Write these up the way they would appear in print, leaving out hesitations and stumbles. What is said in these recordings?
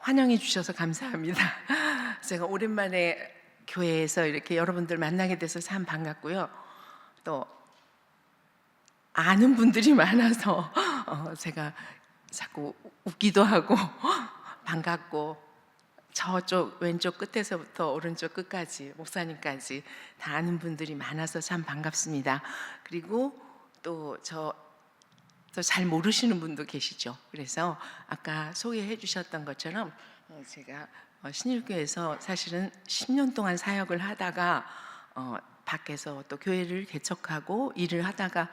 환영해 주셔서 감사합니다. 제가 오랜만에 교회에서 이렇게 여러분들 만나게 돼서 참 반갑고요. 또 아는 분들이 많아서 제가 자꾸 웃기도 하고 반갑고, 저쪽 왼쪽 끝에서부터 오른쪽 끝까지 목사님까지 다 아는 분들이 많아서 참 반갑습니다. 그리고 또 잘 모르시는 분도 계시죠. 그래서 아까 소개해 주셨던 것처럼 제가 신일교에서 사실은 10년 동안 사역을 하다가 밖에서 또 교회를 개척하고 일을 하다가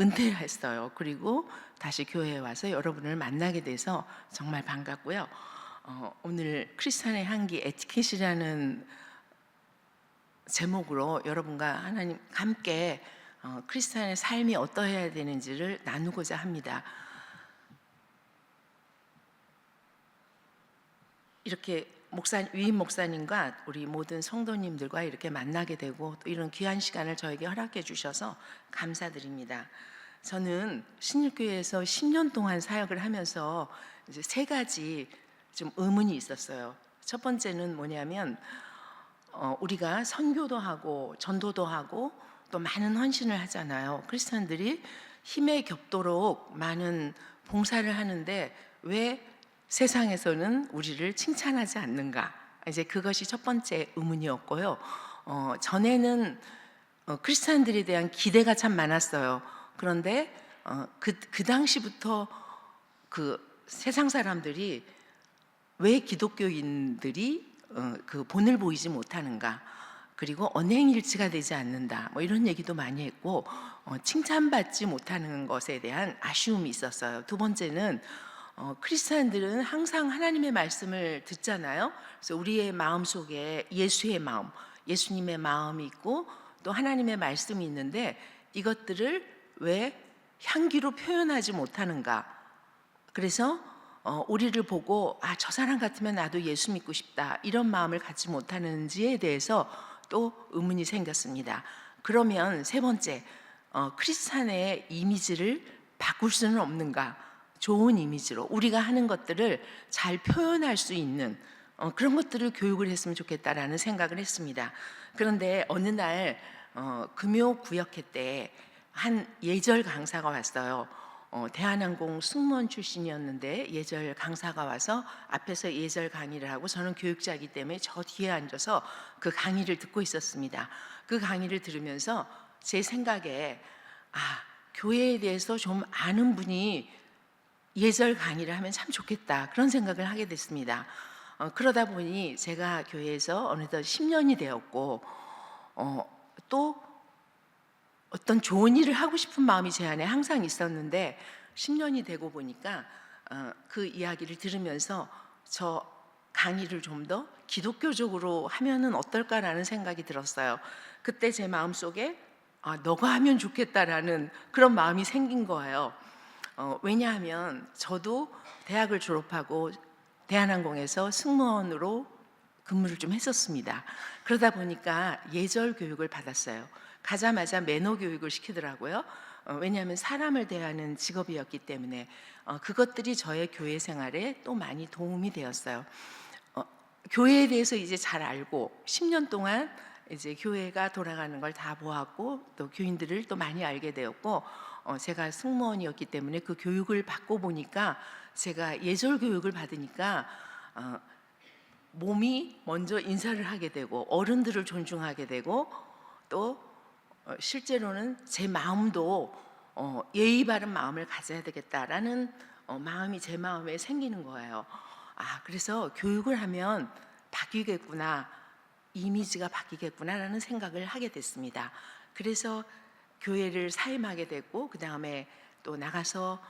은퇴했어요. 그리고 다시 교회에 와서 여러분을 만나게 돼서 정말 반갑고요. 오늘 크리스찬의 향기 에티켓이라는 제목으로 여러분과 하나님 함께 크리스찬의 삶이 어떠해야 되는지를 나누고자 합니다. 이렇게 위임 목사님과 우리 모든 성도님들과 이렇게 만나게 되고 또 이런 귀한 시간을 저에게 허락해 주셔서 감사드립니다. 저는 신일교회에서 10년 동안 사역을 하면서 이제 세 가지 좀 의문이 있었어요. 첫 번째는 뭐냐면 우리가 선교도 하고 전도도 하고 또 많은 헌신을 하잖아요. 크리스찬들이 힘에 겹도록 많은 봉사를 하는데 왜 세상에서는 우리를 칭찬하지 않는가? 이제 그것이 첫 번째 의문이었고요. 전에는 크리스찬들에 대한 기대가 참 많았어요. 그런데 그 당시부터 그 세상 사람들이 왜 기독교인들이 그 본을 보이지 못하는가, 그리고 언행일치가 되지 않는다, 뭐 이런 얘기도 많이 했고 칭찬받지 못하는 것에 대한 아쉬움이 있었어요. 두 번째는 크리스찬들은 항상 하나님의 말씀을 듣잖아요. 그래서 우리의 마음 속에 예수의 마음, 예수님의 마음이 있고 또 하나님의 말씀이 있는데 이것들을 왜 향기로 표현하지 못하는가. 그래서 우리를 보고 저 사람 같으면 나도 예수 믿고 싶다, 이런 마음을 갖지 못하는지에 대해서 또 의문이 생겼습니다. 그러면 세 번째, 크리스찬의 이미지를 바꿀 수는 없는가? 좋은 이미지로 우리가 하는 것들을 잘 표현할 수 있는 그런 것들을 교육을 했으면 좋겠다라는 생각을 했습니다. 그런데 어느 날 금요 구역회 때 한 예절 강사가 왔어요. 대한항공 승무원 출신이었는데 예절 강사가 와서 앞에서 예절 강의를 하고, 저는 교육자이기 때문에 저 뒤에 앉아서 그 강의를 듣고 있었습니다. 그 강의를 들으면서 제 생각에 교회에 대해서 좀 아는 분이 예절 강의를 하면 참 좋겠다, 그런 생각을 하게 됐습니다. 그러다 보니 제가 교회에서 어느덧 10년이 되었고 또 어떤 좋은 일을 하고 싶은 마음이 제 안에 항상 있었는데 10년이 되고 보니까 그 이야기를 들으면서 저 강의를 좀 더 기독교적으로 하면은 어떨까라는 생각이 들었어요. 그때 제 마음속에 너가 하면 좋겠다라는 그런 마음이 생긴 거예요. 왜냐하면 저도 대학을 졸업하고 대한항공에서 승무원으로 근무를 좀 했었습니다. 그러다 보니까 예절 교육을 받았어요. 가자마자 매너 교육을 시키더라고요. 왜냐하면 사람을 대하는 직업이었기 때문에 그것들이 저의 교회 생활에 또 많이 도움이 되었어요. 교회에 대해서 이제 잘 알고 10년 동안 이제 교회가 돌아가는 걸 다 보았고 또 교인들을 또 많이 알게 되었고, 제가 승무원이었기 때문에 그 교육을 받고 보니까, 제가 예절 교육을 받으니까 몸이 먼저 인사를 하게 되고 어른들을 존중하게 되고 또 실제로는 제 마음도 예의 바른 마음을 가져야 되겠다라는 마음이 제 마음에 생기는 거예요. 그래서 교육을 하면 바뀌겠구나, 이미지가 바뀌겠구나라는 생각을 하게 됐습니다. 그래서 교회를 사임하게 됐고 그 다음에 또 나가서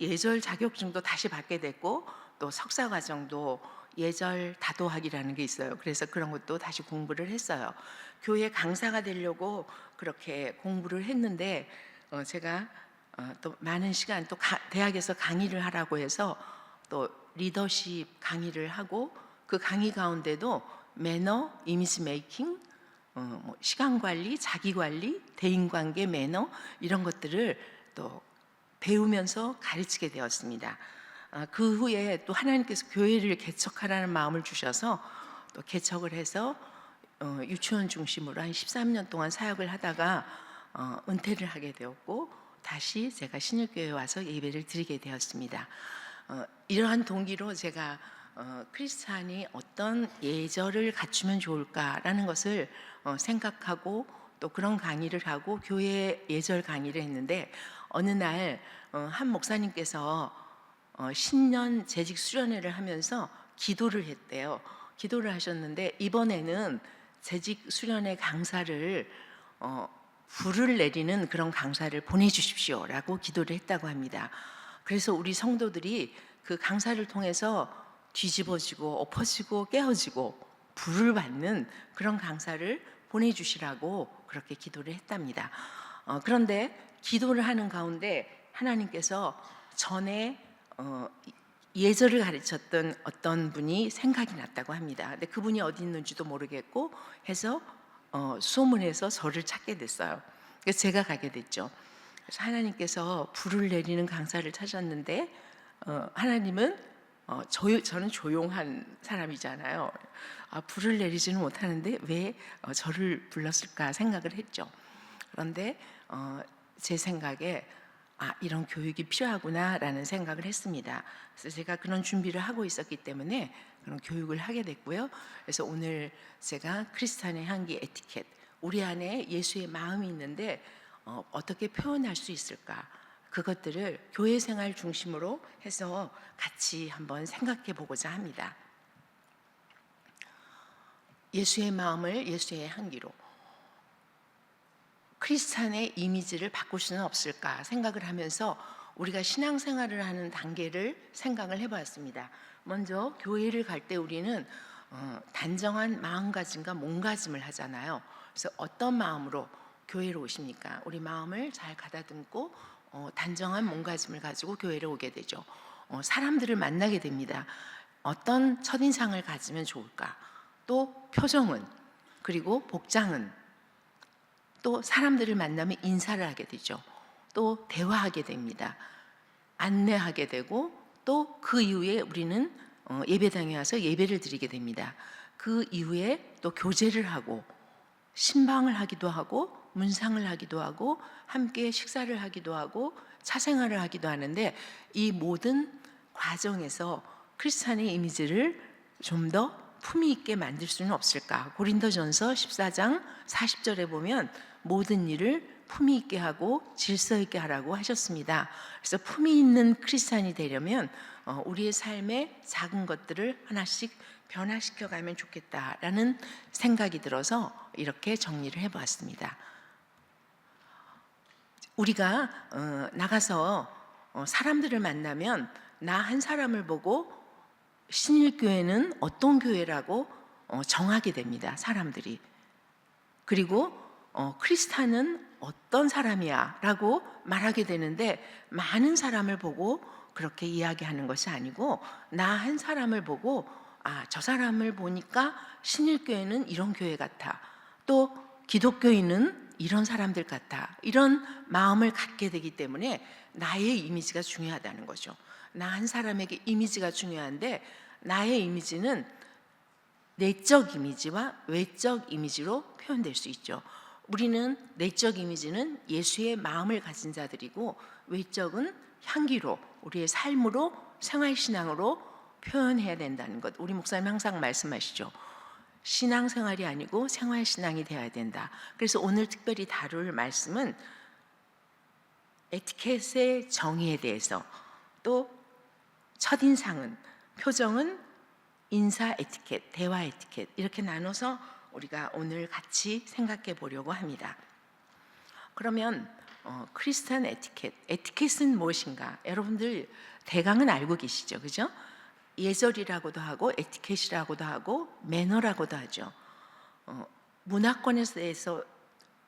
예절 자격증도 다시 받게 됐고 또 석사 과정도 예절 다도학이라는 게 있어요. 그래서 그런 것도 다시 공부를 했어요. 교회 강사가 되려고 그렇게 공부를 했는데 제가 또 많은 시간 또 대학에서 강의를 하라고 해서 또 리더십 강의를 하고, 그 강의 가운데도 매너, 이미지 메이킹, 시간 관리, 자기 관리, 대인 관계 매너, 이런 것들을 또 배우면서 가르치게 되었습니다. 그 후에 또 하나님께서 교회를 개척하라는 마음을 주셔서 또 개척을 해서 유치원 중심으로 한 13년 동안 사역을 하다가 은퇴를 하게 되었고, 다시 제가 신일교회에 와서 예배를 드리게 되었습니다. 이러한 동기로 제가 크리스찬이 어떤 예절을 갖추면 좋을까라는 것을 생각하고 또 그런 강의를 하고 교회 예절 강의를 했는데, 어느 날 한 목사님께서 신년 재직 수련회를 하면서 기도를 했대요. 기도를 하셨는데, 이번에는 재직 수련회 강사를 불을 내리는 그런 강사를 보내주십시오라고 기도를 했다고 합니다. 그래서 우리 성도들이 그 강사를 통해서 뒤집어지고 엎어지고 깨어지고 불을 받는 그런 강사를 보내주시라고 그렇게 기도를 했답니다. 그런데 기도를 하는 가운데 하나님께서 전에 예절을 가르쳤던 어떤 분이 생각이 났다고 합니다. 근데 그분이 어디 있는지도 모르겠고 해서 수소문해서 저를 찾게 됐어요. 그래서 제가 가게 됐죠. 그래서 하나님께서 불을 내리는 강사를 찾았는데, 하나님은 저는 조용한 사람이잖아요. 불을 내리지는 못하는데 왜 저를 불렀을까 생각을 했죠. 그런데 제 생각에 이런 교육이 필요하구나라는 생각을 했습니다. 그래서 제가 그런 준비를 하고 있었기 때문에 그런 교육을 하게 됐고요. 그래서 오늘 제가 크리스찬의 향기 에티켓, 우리 안에 예수의 마음이 있는데 어떻게 표현할 수 있을까, 그것들을 교회 생활 중심으로 해서 같이 한번 생각해 보고자 합니다. 예수의 마음을 예수의 향기로, 크리스찬의 이미지를 바꿀 수는 없을까 생각을 하면서 우리가 신앙생활을 하는 단계를 생각을 해보았습니다. 먼저 교회를 갈 때 우리는 단정한 마음가짐과 몸가짐을 하잖아요. 그래서 어떤 마음으로 교회로 오십니까? 우리 마음을 잘 가다듬고 단정한 몸가짐을 가지고 교회를 오게 되죠. 사람들을 만나게 됩니다. 어떤 첫인상을 가지면 좋을까? 또 표정은, 그리고 복장은, 또 사람들을 만나면 인사를 하게 되죠. 또 대화하게 됩니다. 안내하게 되고, 또 그 이후에 우리는 예배당에 와서 예배를 드리게 됩니다. 그 이후에 또 교제를 하고 신방을 하기도 하고 문상을 하기도 하고 함께 식사를 하기도 하고 차생활을 하기도 하는데, 이 모든 과정에서 크리스찬의 이미지를 좀 더 품위 있게 만들 수는 없을까? 고린도전서 14장 40절에 보면 모든 일을 품위 있게 하고 질서 있게 하라고 하셨습니다. 그래서 품위 있는 크리스찬이 되려면 우리의 삶의 작은 것들을 하나씩 변화시켜 가면 좋겠다라는 생각이 들어서 이렇게 정리를 해보았습니다. 우리가 나가서 사람들을 만나면 나 한 사람을 보고 신일교회는 어떤 교회라고 정하게 됩니다, 사람들이. 그리고 크리스찬은 어떤 사람이야 라고 말하게 되는데, 많은 사람을 보고 그렇게 이야기하는 것이 아니고 나 한 사람을 보고 저 사람을 보니까 신일교회는 이런 교회 같아, 또 기독교인은 이런 사람들 같아, 이런 마음을 갖게 되기 때문에 나의 이미지가 중요하다는 거죠. 나 한 사람에게 이미지가 중요한데, 나의 이미지는 내적 이미지와 외적 이미지로 표현될 수 있죠. 우리는 내적 이미지는 예수의 마음을 가진 자들이고, 외적은 향기로, 우리의 삶으로, 생활신앙으로 표현해야 된다는 것. 우리 목사님 항상 말씀하시죠. 신앙생활이 아니고 생활신앙이 되어야 된다. 그래서 오늘 특별히 다룰 말씀은 에티켓의 정의에 대해서, 또 첫인상은, 표정은 인사 에티켓, 대화 에티켓, 이렇게 나눠서 우리가 오늘 같이 생각해 보려고 합니다. 그러면 크리스찬 에티켓, 에티켓은 무엇인가? 여러분들 대강은 알고 계시죠, 그죠? 예절이라고도 하고 에티켓이라고도 하고 매너라고도 하죠. 문화권에서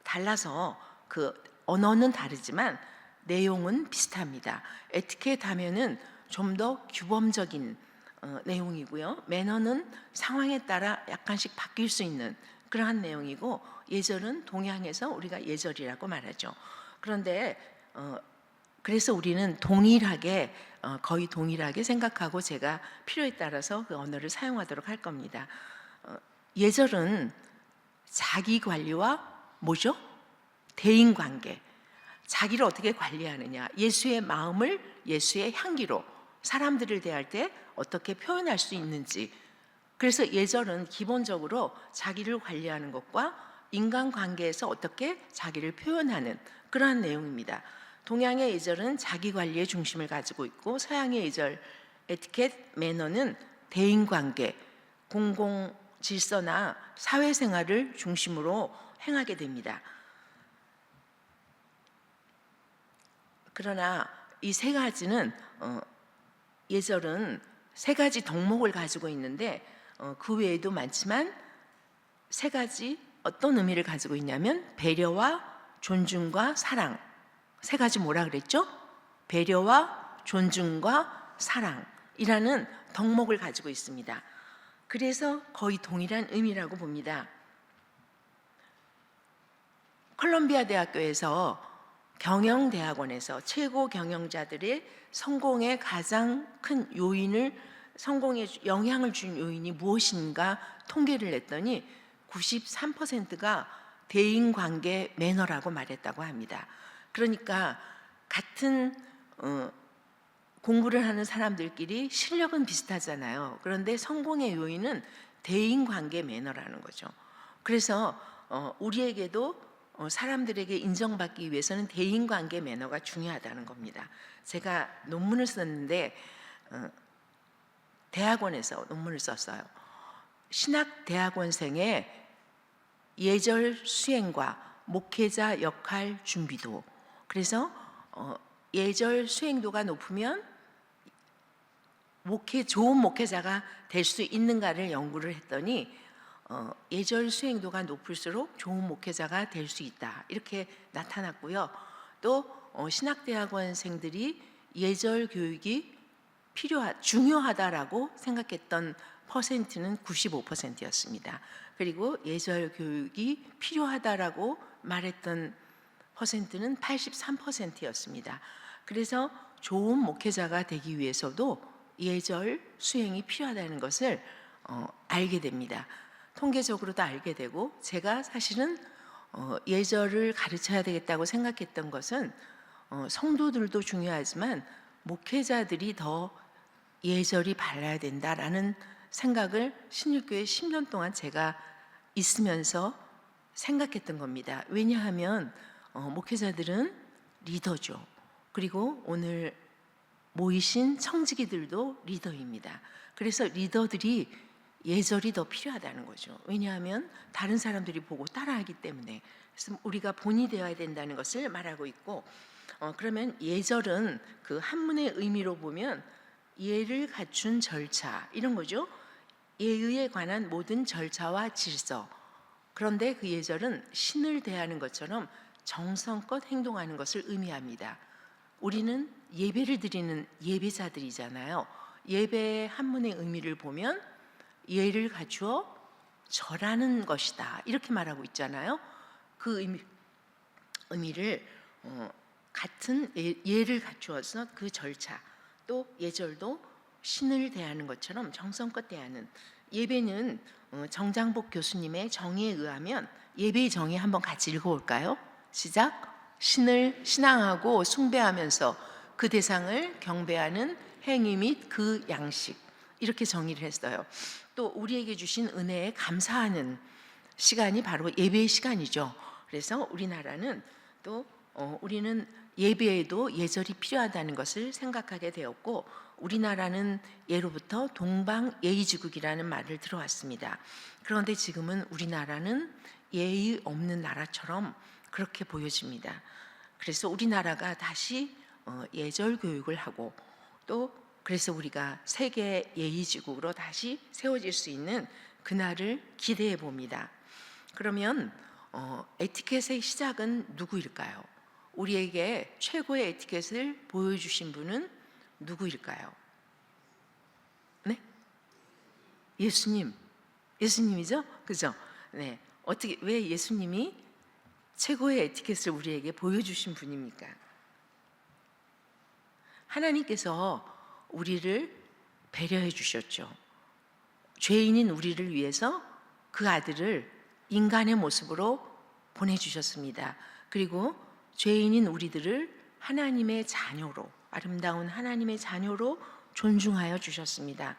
달라서 그 언어는 다르지만 내용은 비슷합니다. 에티켓 하면은 좀 더 규범적인 내용이고요. 매너는 상황에 따라 약간씩 바뀔 수 있는 그러한 내용이고, 예절은 동양에서 우리가 예절이라고 말하죠. 그런데 그래서 우리는 동일하게 거의 동일하게 생각하고 제가 필요에 따라서 그 언어를 사용하도록 할 겁니다. 예절은 자기 관리와 뭐죠? 대인 관계. 자기를 어떻게 관리하느냐. 예수의 마음을 예수의 향기로 사람들을 대할 때 어떻게 표현할 수 있는지. 그래서 예절은 기본적으로 자기를 관리하는 것과 인간관계에서 어떻게 자기를 표현하는 그러한 내용입니다. 동양의 예절은 자기 관리의 중심을 가지고 있고 서양의 예절, 에티켓, 매너는 대인관계, 공공 질서나 사회생활을 중심으로 행하게 됩니다. 그러나 이 세 가지는 예절은 세 가지 덕목을 가지고 있는데 그 외에도 많지만 세 가지 어떤 의미를 가지고 있냐면 배려와 존중과 사랑. 세 가지 뭐라 그랬죠? 배려와 존중과 사랑이라는 덕목을 가지고 있습니다. 그래서 거의 동일한 의미라고 봅니다. 콜롬비아 대학교에서 경영대학원에서 최고 경영자들의 성공의 가장 큰 요인을 성공에 영향을 준 요인이 무엇인가 통계를 냈더니 93%가 대인관계 매너라고 말했다고 합니다. 그러니까 같은 공부를 하는 사람들끼리 실력은 비슷하잖아요. 그런데 성공의 요인은 대인관계 매너라는 거죠. 그래서 우리에게도 사람들에게 인정받기 위해서는 대인관계 매너가 중요하다는 겁니다. 제가 논문을 썼는데 대학원에서 논문을 썼어요. 신학대학원생의 예절 수행과 목회자 역할 준비도. 그래서 예절 수행도가 높으면 좋은 목회자가 될 수 있는가를 연구를 했더니 예절 수행도가 높을수록 좋은 목회자가 될 수 있다 이렇게 나타났고요. 또 신학대학원생들이 예절 교육이 중요하다라고 생각했던 퍼센트는 95%였습니다. 그리고 예절 교육이 필요하다라고 말했던 퍼센트는 83%였습니다. 그래서 좋은 목회자가 되기 위해서도 예절 수행이 필요하다는 것을 알게 됩니다. 통계적으로도 알게 되고 제가 사실은 예절을 가르쳐야 되겠다고 생각했던 것은 성도들도 중요하지만 목회자들이 더 예절이 발라야 된다라는 생각을 신일교회 10년 동안 제가 있으면서 생각했던 겁니다. 왜냐하면 목회자들은 리더죠. 그리고 오늘 모이신 청지기들도 리더입니다. 그래서 리더들이 예절이 더 필요하다는 거죠. 왜냐하면 다른 사람들이 보고 따라하기 때문에. 그래서 우리가 본이 되어야 된다는 것을 말하고 있고 그러면 예절은 그 한문의 의미로 보면 예를 갖춘 절차 이런 거죠. 예의에 관한 모든 절차와 질서. 그런데 그 예절은 신을 대하는 것처럼 정성껏 행동하는 것을 의미합니다. 우리는 예배를 드리는 예배자들이잖아요. 예배의 한문의 의미를 보면 예를 갖추어 절하는 것이다 이렇게 말하고 있잖아요. 그 의미를 같은 예를 갖추어서 그 절차 또 예절도 신을 대하는 것처럼 정성껏 대하는. 예배는 정장복 교수님의 정의에 의하면 예배의 정의 한번 같이 읽어볼까요? 시작. 신을 신앙하고 숭배하면서 그 대상을 경배하는 행위 및 그 양식 이렇게 정의를 했어요. 또 우리에게 주신 은혜에 감사하는 시간이 바로 예배의 시간이죠. 그래서 우리나라는 또 우리는 예배에도 예절이 필요하다는 것을 생각하게 되었고 우리나라는 예로부터 동방예의지국이라는 말을 들어왔습니다. 그런데 지금은 우리나라는 예의 없는 나라처럼 그렇게 보여집니다. 그래서 우리나라가 다시 예절 교육을 하고 또 그래서 우리가 세계 예의지국으로 다시 세워질 수 있는 그날을 기대해 봅니다. 그러면 에티켓의 시작은 누구일까요? 우리에게 최고의 에티켓을 보여주신 분은 누구일까요? 네? 예수님이죠? 그죠? 네. 어떻게 왜 예수님이 최고의 에티켓을 우리에게 보여주신 분입니까? 하나님께서 우리를 배려해 주셨죠. 죄인인 우리를 위해서 그 아들을 인간의 모습으로 보내주셨습니다. 그리고 죄인인 우리들을 하나님의 자녀로, 아름다운 하나님의 자녀로 존중하여 주셨습니다.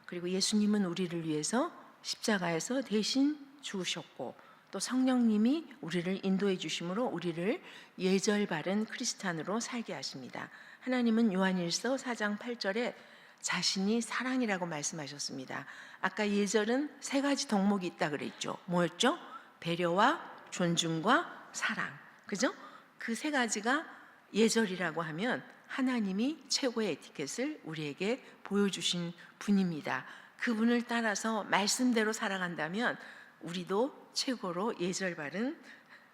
그리고 예수님은 우리를 위해서 십자가에서 대신 죽으셨고, 또 성령님이 우리를 인도해 주심으로 우리를 예절 바른 크리스찬으로 살게 하십니다. 하나님은 요한일서 4장 8절에 자신이 사랑이라고 말씀하셨습니다. 아까 예절은 세 가지 덕목이 있다 그랬죠. 뭐였죠? 배려와 존중과 사랑. 그죠? 그 세 가지가 예절이라고 하면 하나님이 최고의 에티켓을 우리에게 보여주신 분입니다. 그분을 따라서 말씀대로 살아간다면 우리도 최고로 예절 바른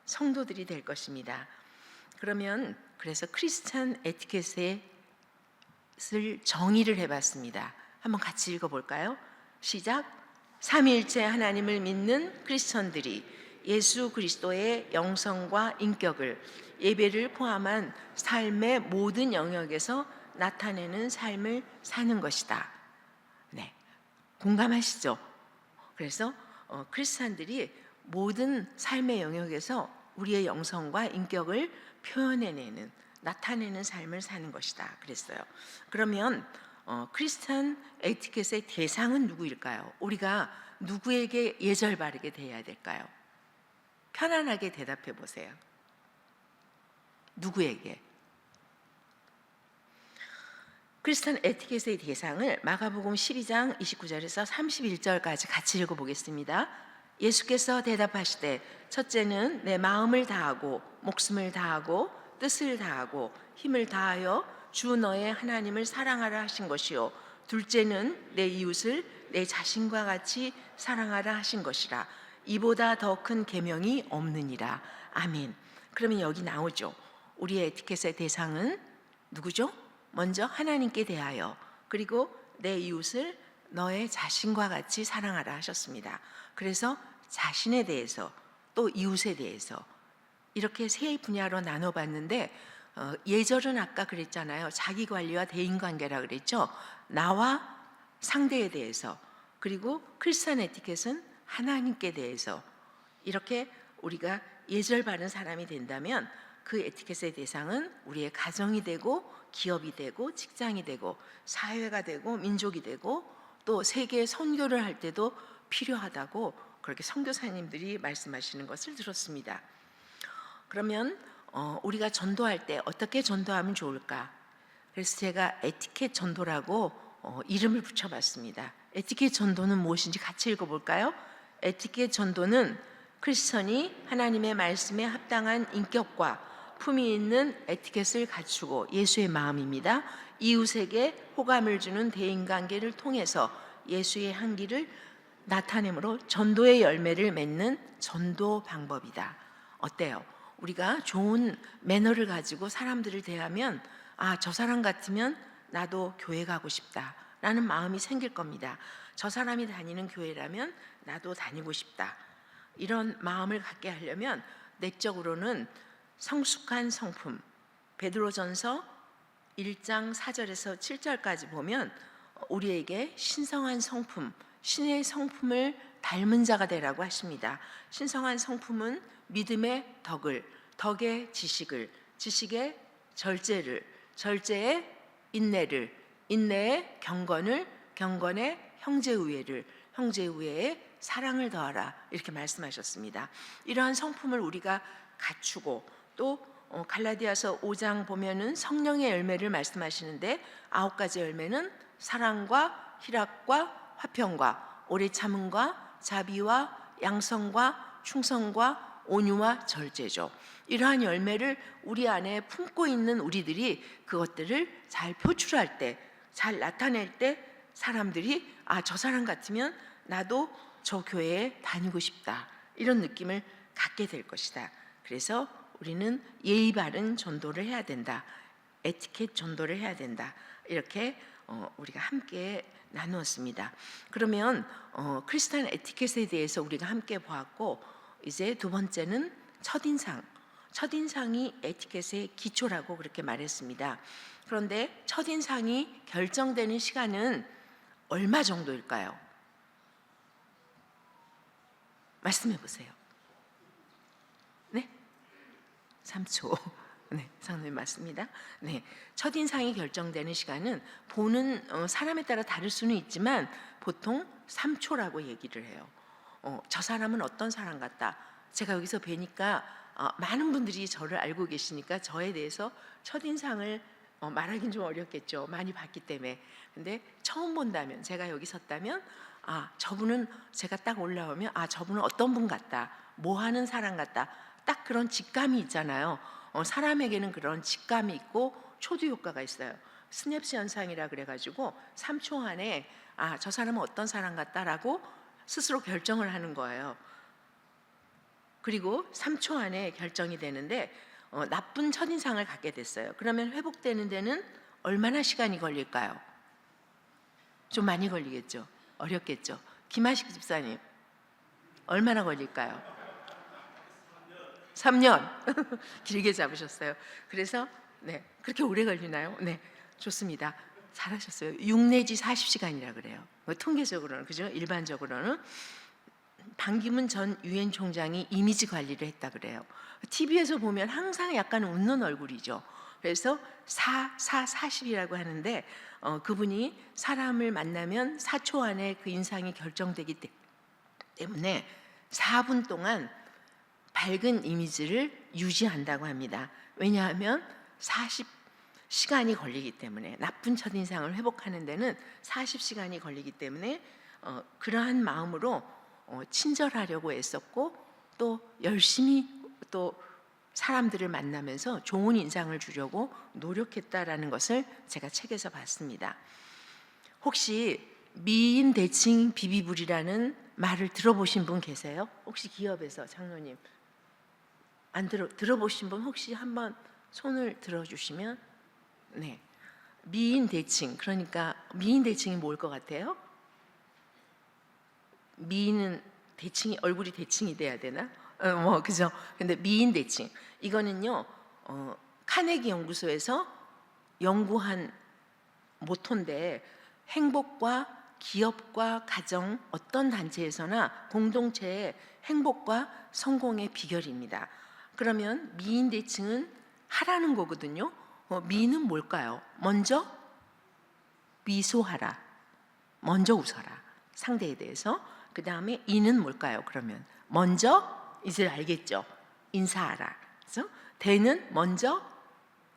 성도들이 될 것입니다. 그러면 그래서 크리스찬 에티켓의 정의를 해봤습니다. 한번 같이 읽어볼까요? 시작. 삼위일체 하나님을 믿는 크리스천들이 예수 그리스도의 영성과 인격을 예배를 포함한 삶의 모든 영역에서 나타내는 삶을 사는 것이다. 네, 공감하시죠? 그래서 크리스찬들이 모든 삶의 영역에서 우리의 영성과 인격을 표현해내는, 나타내는 삶을 사는 것이다 그랬어요. 그러면 크리스찬 에티켓의 대상은 누구일까요? 우리가 누구에게 예절 바르게 대해야 될까요? 편안하게 대답해 보세요. 누구에게? 크리스찬 에티켓의 대상을 마가복음 12장 29절에서 31절까지 같이 읽어보겠습니다. 예수께서 대답하시되 첫째는 내 마음을 다하고 목숨을 다하고 뜻을 다하고 힘을 다하여 주 너의 하나님을 사랑하라 하신 것이요 둘째는 내 이웃을 내 자신과 같이 사랑하라 하신 것이라. 이보다 더 큰 계명이 없느니라. 아멘. 그러면 여기 나오죠. 우리의 에티켓의 대상은 누구죠? 먼저 하나님께 대하여, 그리고 내 이웃을 너의 자신과 같이 사랑하라 하셨습니다. 그래서 자신에 대해서 또 이웃에 대해서 이렇게 세 분야로 나눠봤는데, 예절은 아까 그랬잖아요. 자기관리와 대인관계라 그랬죠. 나와 상대에 대해서, 그리고 크리스찬 에티켓은 하나님께 대해서. 이렇게 우리가 예절 바른 사람이 된다면 그 에티켓의 대상은 우리의 가정이 되고 기업이 되고 직장이 되고 사회가 되고 민족이 되고 또 세계 선교를 할 때도 필요하다고 그렇게 선교사님들이 말씀하시는 것을 들었습니다. 그러면 우리가 전도할 때 어떻게 전도하면 좋을까? 그래서 제가 에티켓 전도라고 이름을 붙여봤습니다. 에티켓 전도는 무엇인지 같이 읽어볼까요? 에티켓 전도는 크리스천이 하나님의 말씀에 합당한 인격과 품위 있는 에티켓을 갖추고 예수의 마음입니다. 이웃에게 호감을 주는 대인관계를 통해서 예수의 향기를 나타내므로 전도의 열매를 맺는 전도 방법이다. 어때요? 우리가 좋은 매너를 가지고 사람들을 대하면 저 사람 같으면 나도 교회 가고 싶다라는 마음이 생길 겁니다. 저 사람이 다니는 교회라면 나도 다니고 싶다. 이런 마음을 갖게 하려면 내적으로는 성숙한 성품, 베드로전서 1장 4절에서 7절까지 보면 우리에게 신성한 성품, 신의 성품을 닮은 자가 되라고 하십니다. 신성한 성품은 믿음의 덕을, 덕의 지식을, 지식의 절제를, 절제의 인내를, 인내의 경건을, 경건의 형제우애를, 형제우애의 사랑을 더하라 이렇게 말씀하셨습니다. 이러한 성품을 우리가 갖추고 또 갈라디아서 5장 보면은 성령의 열매를 말씀하시는데 9가지 열매는 사랑과 희락과 화평과 오래 참음과 자비와 양성과 충성과 온유와 절제죠. 이러한 열매를 우리 안에 품고 있는 우리들이 그것들을 잘 표출할 때, 잘 나타낼 때 사람들이 저 사람 같으면 나도 저 교회에 다니고 싶다 이런 느낌을 갖게 될 것이다. 그래서 우리는 예의 바른 전도를 해야 된다. 에티켓 전도를 해야 된다. 이렇게 우리가 함께 나누었습니다. 그러면 크리스찬 에티켓에 대해서 우리가 함께 보았고 이제 두 번째는 첫인상. 첫인상이 에티켓의 기초라고 그렇게 말했습니다. 그런데 첫인상이 결정되는 시간은 얼마 정도일까요? 말씀해 보세요. 네? 3초. 네, 상담이 맞습니다. 네, 첫인상이 결정되는 시간은 보는 사람에 따라 다를 수는 있지만 보통 3초라고 얘기를 해요. 저 사람은 어떤 사람 같다. 제가 여기서 뵈니까 많은 분들이 저를 알고 계시니까 저에 대해서 첫인상을 말하기는 좀 어렵겠죠. 많이 봤기 때문에. 근데 처음 본다면, 제가 여기 섰다면 저분은, 제가 딱 올라오면 저분은 어떤 분 같다. 뭐 하는 사람 같다. 딱 그런 직감이 있잖아요. 사람에게는 그런 직감이 있고 초두 효과가 있어요. 스냅스 현상이라 그래가지고 3초 안에 저 사람은 어떤 사람 같다라고 스스로 결정을 하는 거예요. 그리고 3초 안에 결정이 되는데 나쁜 첫인상을 갖게 됐어요. 그러면 회복되는 데는 얼마나 시간이 걸릴까요? 좀 많이 걸리겠죠. 어렵겠죠. 김하식 집사님, 얼마나 걸릴까요? 3년. 길게 잡으셨어요. 그래서 네, 그렇게 오래 걸리나요? 네, 좋습니다. 잘하셨어요. 6 내지 40시간이라 그래요. 통계적으로는, 그죠? 일반적으로는. 반기문 전 유엔 총장이 이미지 관리를 했다 그래요. TV에서 보면 항상 약간 웃는 얼굴이죠. 그래서 40이라고 하는데 그분이 사람을 만나면 4초 안에 그 인상이 결정되기 때문에 4분 동안 밝은 이미지를 유지한다고 합니다. 왜냐하면 40시간이 걸리기 때문에, 나쁜 첫인상을 회복하는 데는 40시간이 걸리기 때문에 그러한 마음으로 친절하려고 애썼고 또 열심히 또 사람들을 만나면서 좋은 인상을 주려고 노력했다라는 것을 제가 책에서 봤습니다. 혹시 미인 대칭 비비불이라는 말을 들어보신 분 계세요? 혹시 기업에서 장로님 안 들어보신 분 혹시 한번 손을 들어주시면. 네, 미인 대칭, 그러니까 미인 대칭이 뭘 것 같아요? 미인은 대칭이, 얼굴이 대칭이 돼야 되나? 그죠? 근데 미인 대칭, 이거는요 카네기 연구소에서 연구한 모토인데, 행복과 기업과 가정, 어떤 단체에서나 공동체의 행복과 성공의 비결입니다. 그러면 미인 대칭은 하라는 거거든요. 미는 뭘까요? 먼저 미소하라, 먼저 웃어라, 상대에 대해서. 그 다음에 이는 뭘까요? 그러면 먼저, 이제 알겠죠? 인사하라. 그래서 대는 먼저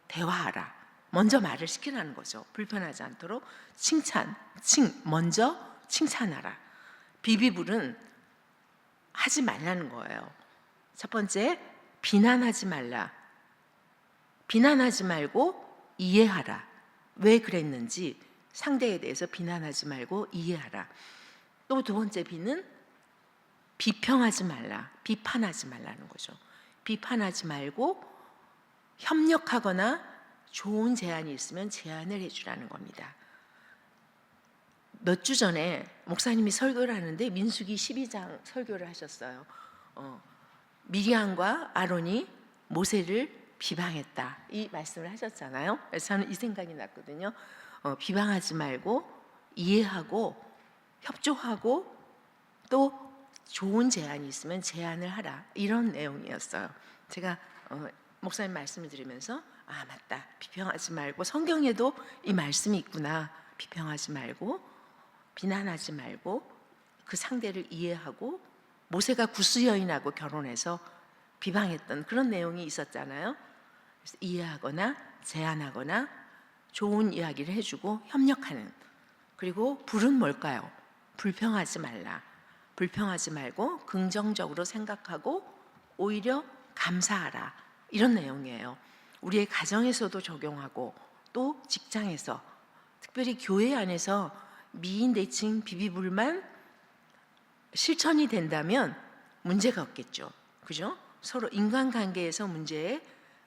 대화하라, 먼저 말을 시키라는 거죠. 불편하지 않도록 칭찬, 먼저 칭찬하라. 비비불은 하지 말라는 거예요. 첫 번째, 비난하지 말라. 비난하지 말고 이해하라. 왜 그랬는지 상대에 대해서 비난하지 말고 이해하라. 또 두 번째 비는 비평하지 말라. 비판하지 말라는 거죠. 비판하지 말고 협력하거나 좋은 제안이 있으면 제안을 해주라는 겁니다. 몇 주 전에 목사님이 설교를 하는데 민수기 12장 설교를 하셨어요. 미리암과 아론이 모세를 비방했다, 이 말씀을 하셨잖아요. 그래서 저는 이 생각이 났거든요. 비방하지 말고 이해하고 협조하고 또 좋은 제안이 있으면 제안을 하라, 이런 내용이었어요. 제가 목사님 말씀을 들으면서 맞다, 비평하지 말고, 성경에도 이 말씀이 있구나. 비평하지 말고 비난하지 말고 그 상대를 이해하고, 모세가 구스 여인하고 결혼해서 비방했던 그런 내용이 있었잖아요. 그래서 이해하거나 제안하거나 좋은 이야기를 해주고 협력하는. 그리고 불은 뭘까요? 불평하지 말라. 불평하지 말고 긍정적으로 생각하고 오히려 감사하라, 이런 내용이에요. 우리의 가정에서도 적용하고 또 직장에서, 특별히 교회 안에서 미인 대칭 비비불만 실천이 된다면 문제가 없겠죠. 그죠? 서로 인간관계에서 문제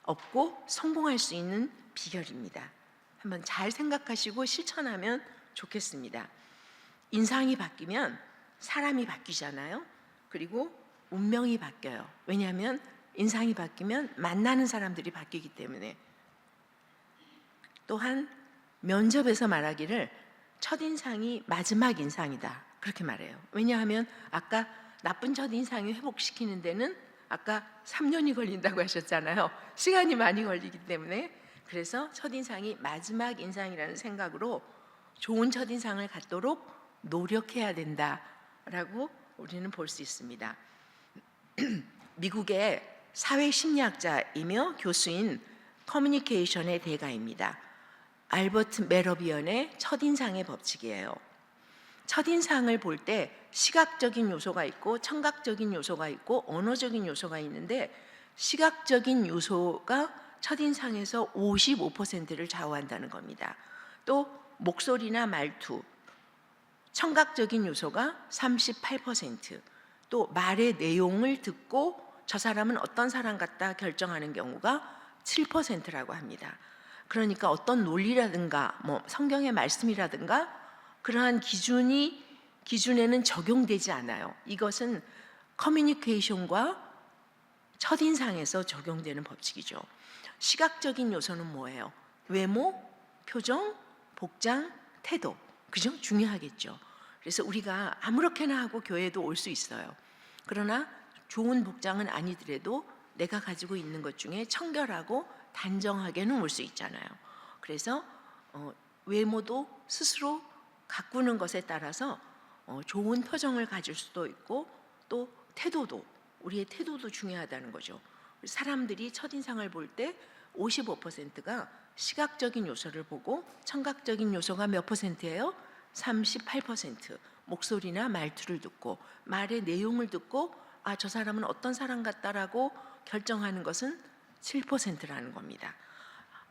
없고 성공할 수 있는 비결입니다. 한번 잘 생각하시고 실천하면 좋겠습니다. 인상이 바뀌면 사람이 바뀌잖아요. 그리고 운명이 바뀌어요. 왜냐하면 인상이 바뀌면 만나는 사람들이 바뀌기 때문에. 또한 면접에서 말하기를 첫인상이 마지막 인상이다 그렇게 말해요. 왜냐하면 아까 나쁜 첫인상이 회복시키는 데는 아까 3년이 걸린다고 하셨잖아요. 시간이 많이 걸리기 때문에. 그래서 첫인상이 마지막 인상이라는 생각으로 좋은 첫인상을 갖도록 노력해야 된다라고 우리는 볼 수 있습니다. 미국의 사회심리학자이며 교수인 커뮤니케이션의 대가입니다. 알버트 메러비언의 첫인상의 법칙이에요. 첫인상을 볼 때 시각적인 요소가 있고 청각적인 요소가 있고 언어적인 요소가 있는데 시각적인 요소가 첫인상에서 55%를 좌우한다는 겁니다. 또 목소리나 말투, 청각적인 요소가 38%, 또 말의 내용을 듣고 저 사람은 어떤 사람 같다 결정하는 경우가 7%라고 합니다. 그러니까 어떤 논리라든가 성경의 말씀이라든가 그러한 기준에는 적용되지 않아요. 이것은 커뮤니케이션과 첫인상에서 적용되는 법칙이죠. 시각적인 요소는 뭐예요? 외모, 표정, 복장, 태도. 그죠? 중요하겠죠. 그래서 우리가 아무렇게나 하고 교회에도 올 수 있어요. 그러나 좋은 복장은 아니더라도 내가 가지고 있는 것 중에 청결하고 단정하게는 올 수 있잖아요. 그래서 외모도 스스로 가꾸는 것에 따라서 좋은 표정을 가질 수도 있고 또 태도도 우리의 태도도 중요하다는 거죠. 사람들이 첫인상을 볼 때 55%가 시각적인 요소를 보고 청각적인 요소가 몇 %예요? 38%. 목소리나 말투를 듣고 말의 내용을 듣고 아, 저 사람은 어떤 사람 같다라고 결정하는 것은 7%라는 겁니다.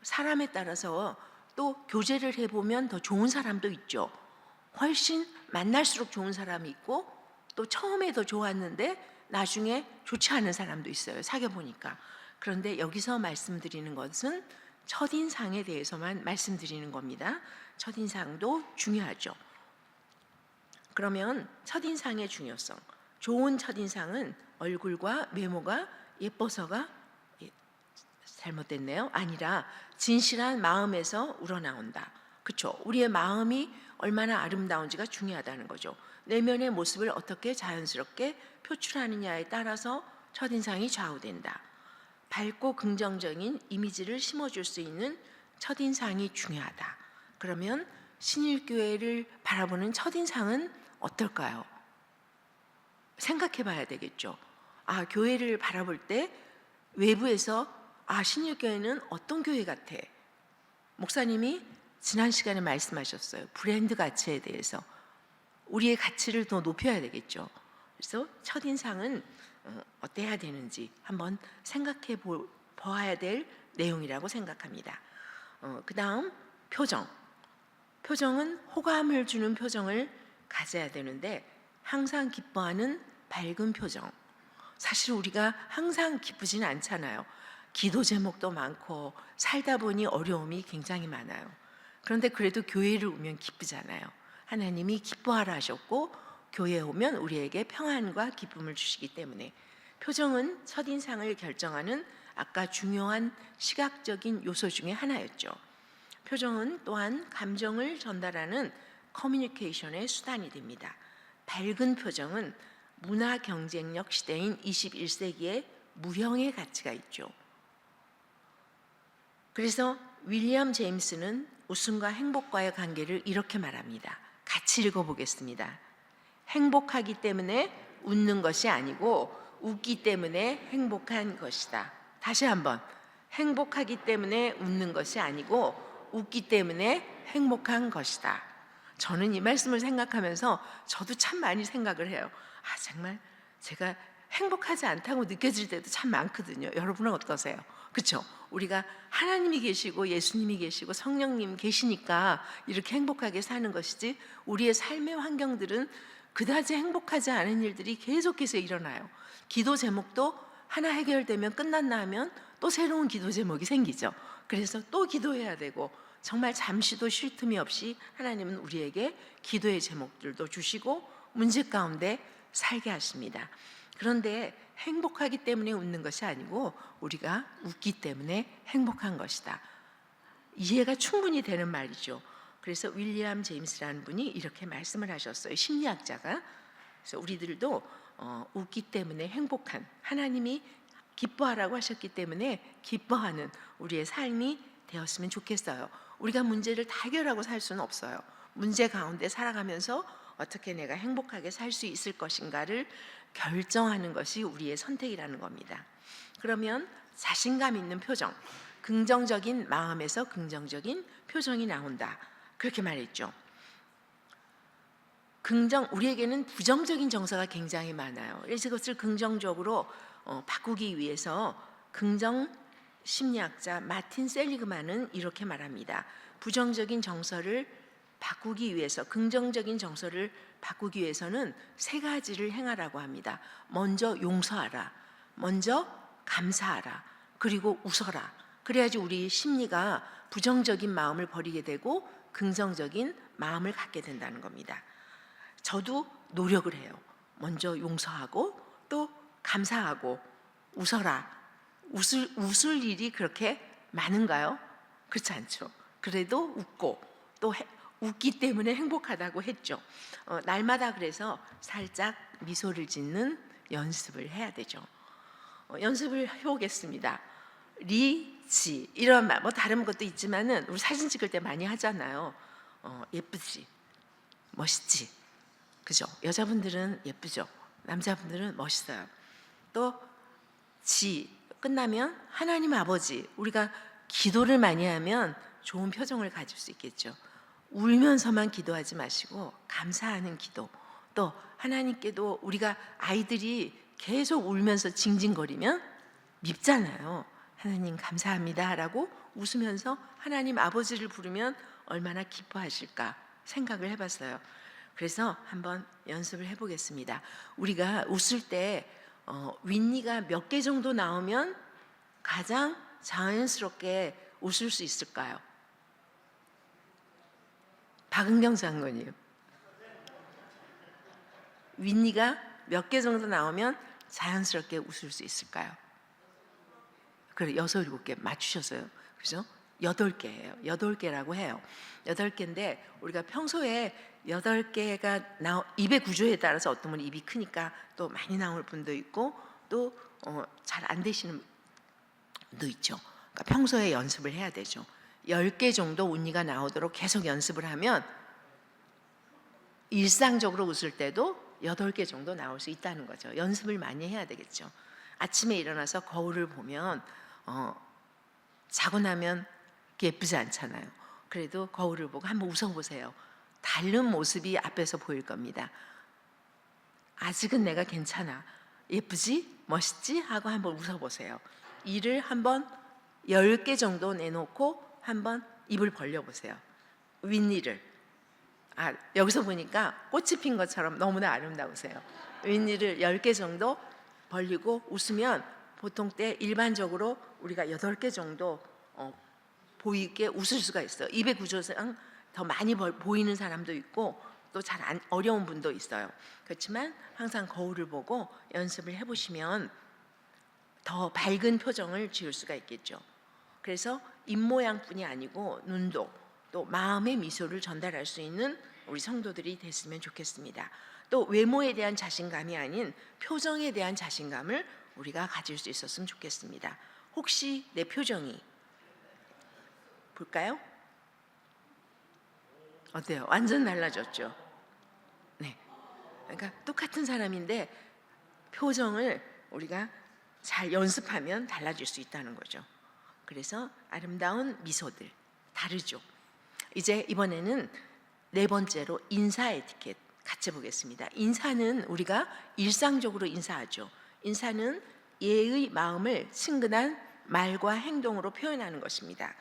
사람에 따라서 또 교제를 해보면 더 좋은 사람도 있죠. 훨씬 만날수록 좋은 사람이 있고 또 처음에 더 좋았는데 나중에 좋지 않은 사람도 있어요. 사귀어보니까. 그런데 여기서 말씀드리는 것은 첫인상에 대해서만 말씀드리는 겁니다. 첫인상도 중요하죠. 그러면 첫인상의 중요성. 좋은 첫인상은 얼굴과 외모가 예뻐서가 잘못됐네요. 아니라 진실한 마음에서 우러나온다. 그렇죠? 우리의 마음이 얼마나 아름다운지가 중요하다는 거죠. 내면의 모습을 어떻게 자연스럽게 표출하느냐에 따라서 첫인상이 좌우된다. 밝고 긍정적인 이미지를 심어줄 수 있는 첫인상이 중요하다. 그러면 신일교회를 바라보는 첫인상은 어떨까요? 생각해 봐야 되겠죠. 아, 교회를 바라볼 때 외부에서 아, 신일교회는 어떤 교회 같아? 목사님이 지난 시간에 말씀하셨어요. 브랜드 가치에 대해서. 우리의 가치를 더 높여야 되겠죠. 그래서 첫인상은 어때야 되는지 한번 생각해 보아야 될 내용이라고 생각합니다. 그 다음 표정. 표정은 호감을 주는 표정을 가져야 되는데 항상 기뻐하는 밝은 표정. 사실 우리가 항상 기쁘지는 않잖아요. 기도 제목도 많고 살다 보니 어려움이 굉장히 많아요. 그런데 그래도 교회를 오면 기쁘잖아요. 하나님이 기뻐하라 하셨고 교회에 오면 우리에게 평안과 기쁨을 주시기 때문에 표정은 첫인상을 결정하는 아까 중요한 시각적인 요소 중에 하나였죠. 표정은 또한 감정을 전달하는 커뮤니케이션의 수단이 됩니다. 밝은 표정은 문화 경쟁력 시대인 21세기에 무형의 가치가 있죠. 그래서 윌리엄 제임스는 웃음과 행복과의 관계를 이렇게 말합니다. 같이 읽어보겠습니다. 행복하기 때문에 웃는 것이 아니고 웃기 때문에 행복한 것이다. 다시 한번. 행복하기 때문에 웃는 것이 아니고 웃기 때문에 행복한 것이다. 저는 이 말씀을 생각하면서 저도 참 많이 생각을 해요. 아, 정말 제가 행복하지 않다고 느껴질 때도 참 많거든요. 여러분은 어떠세요? 그렇죠? 우리가 하나님이 계시고 예수님이 계시고 성령님 계시니까 이렇게 행복하게 사는 것이지 우리의 삶의 환경들은 그다지 행복하지 않은 일들이 계속해서 일어나요. 기도 제목도 하나 해결되면 끝났나 하면 또 새로운 기도 제목이 생기죠. 그래서 또 기도해야 되고 정말 잠시도 쉴 틈이 없이 하나님은 우리에게 기도의 제목들도 주시고 문제 가운데 살게 하십니다. 그런데 행복하기 때문에 웃는 것이 아니고 우리가 웃기 때문에 행복한 것이다. 이해가 충분히 되는 말이죠. 그래서 윌리엄 제임스라는 분이 이렇게 말씀을 하셨어요. 심리학자가. 그래서 우리들도 웃기 때문에 행복한, 하나님이 기뻐하라고 하셨기 때문에 기뻐하는 우리의 삶이 되었으면 좋겠어요. 우리가 문제를 다 해결하고 살 수는 없어요. 문제 가운데 살아가면서 어떻게 내가 행복하게 살 수 있을 것인가를 결정하는 것이 우리의 선택이라는 겁니다. 그러면 자신감 있는 표정, 긍정적인 마음에서 긍정적인 표정이 나온다, 그렇게 말했죠. 우리에게는 부정적인 정서가 굉장히 많아요. 그래서 그것을 긍정적으로 바꾸기 위해서 긍정 심리학자 마틴 셀리그만은 이렇게 말합니다. 부정적인 정서를 바꾸기 위해서, 긍정적인 정서를 바꾸기 위해서는 세 가지를 행하라고 합니다. 먼저 용서하라, 먼저 감사하라, 그리고 웃어라. 그래야지 우리 심리가 부정적인 마음을 버리게 되고 긍정적인 마음을 갖게 된다는 겁니다. 저도 노력을 해요. 먼저 용서하고 또 감사하고 웃어라. 웃을 일이 그렇게 많은가요? 그렇지 않죠. 그래도 웃고 또 웃기 때문에 행복하다고 했죠. 날마다 그래서 살짝 미소를 짓는 연습을 해야 되죠. 연습을 해오겠습니다. 리지, 이런 말, 뭐 다른 것도 있지만은 우리 사진 찍을 때 많이 하잖아요. 예쁘지, 멋있지, 그죠? 여자분들은 예쁘죠. 남자분들은 멋있어요. 또 지 끝나면 하나님 아버지, 우리가 기도를 많이 하면 좋은 표정을 가질 수 있겠죠. 울면서만 기도하지 마시고 감사하는 기도. 또 하나님께도, 우리가 아이들이 계속 울면서 징징거리면 밉잖아요. 하나님 감사합니다라고 웃으면서 하나님 아버지를 부르면 얼마나 기뻐하실까 생각을 해봤어요. 그래서 한번 연습을 해보겠습니다. 우리가 웃을 때 윗니가 몇 개 정도 나오면 가장 자연스럽게 웃을 수 있을까요? 박은경 장관님, 윗니가 몇 개 정도 나오면 자연스럽게 웃을 수 있을까요? 그래, 6, 7개 맞추셨어요. 그죠? 8개예요. 8개라고 해요. 8개인데 우리가 평소에 8개가 입의 구조에 따라서 어떤 분은 입이 크니까 또 많이 나올 분도 있고 또 잘 안 되시는 분도 있죠. 그러니까 평소에 연습을 해야 되죠. 10개 정도 운니가 나오도록 계속 연습을 하면 일상적으로 웃을 때도 8개 정도 나올 수 있다는 거죠. 연습을 많이 해야 되겠죠. 아침에 일어나서 거울을 보면 자고 나면 예쁘지 않잖아요. 그래도 거울을 보고 한번 웃어보세요. 다른 모습이 앞에서 보일 겁니다. 아직은 내가 괜찮아, 예쁘지, 멋있지 하고 한번 웃어보세요. 이를 한번 10개 정도 내놓고 한번 입을 벌려보세요. 윗니를, 여기서 보니까 꽃이 핀 것처럼 너무나 아름다우세요. 윗니를 10개 정도 벌리고 웃으면 보통 때 일반적으로 우리가 8개 정도 보이게 웃을 수가 있어요. 입의 구조상 더 많이 보이는 사람도 있고 또 잘 어려운 분도 있어요. 그렇지만 항상 거울을 보고 연습을 해보시면 더 밝은 표정을 지을 수가 있겠죠. 그래서 입모양뿐이 아니고 눈도, 또 마음의 미소를 전달할 수 있는 우리 성도들이 됐으면 좋겠습니다. 또 외모에 대한 자신감이 아닌 표정에 대한 자신감을 우리가 가질 수 있었으면 좋겠습니다. 혹시 내 표정이, 볼까요? 어때요? 완전 달라졌죠? 네. 그러니까 똑같은 사람인데 표정을 우리가 잘 연습하면 달라질 수 있다는 거죠. 그래서 아름다운 미소들, 다르죠. 이제 이번에는 4번째로 인사 에티켓 같이 보겠습니다. 인사는 우리가 일상적으로 인사하죠. 인사는 예의 마음을 친근한 말과 행동으로 표현하는 것입니다.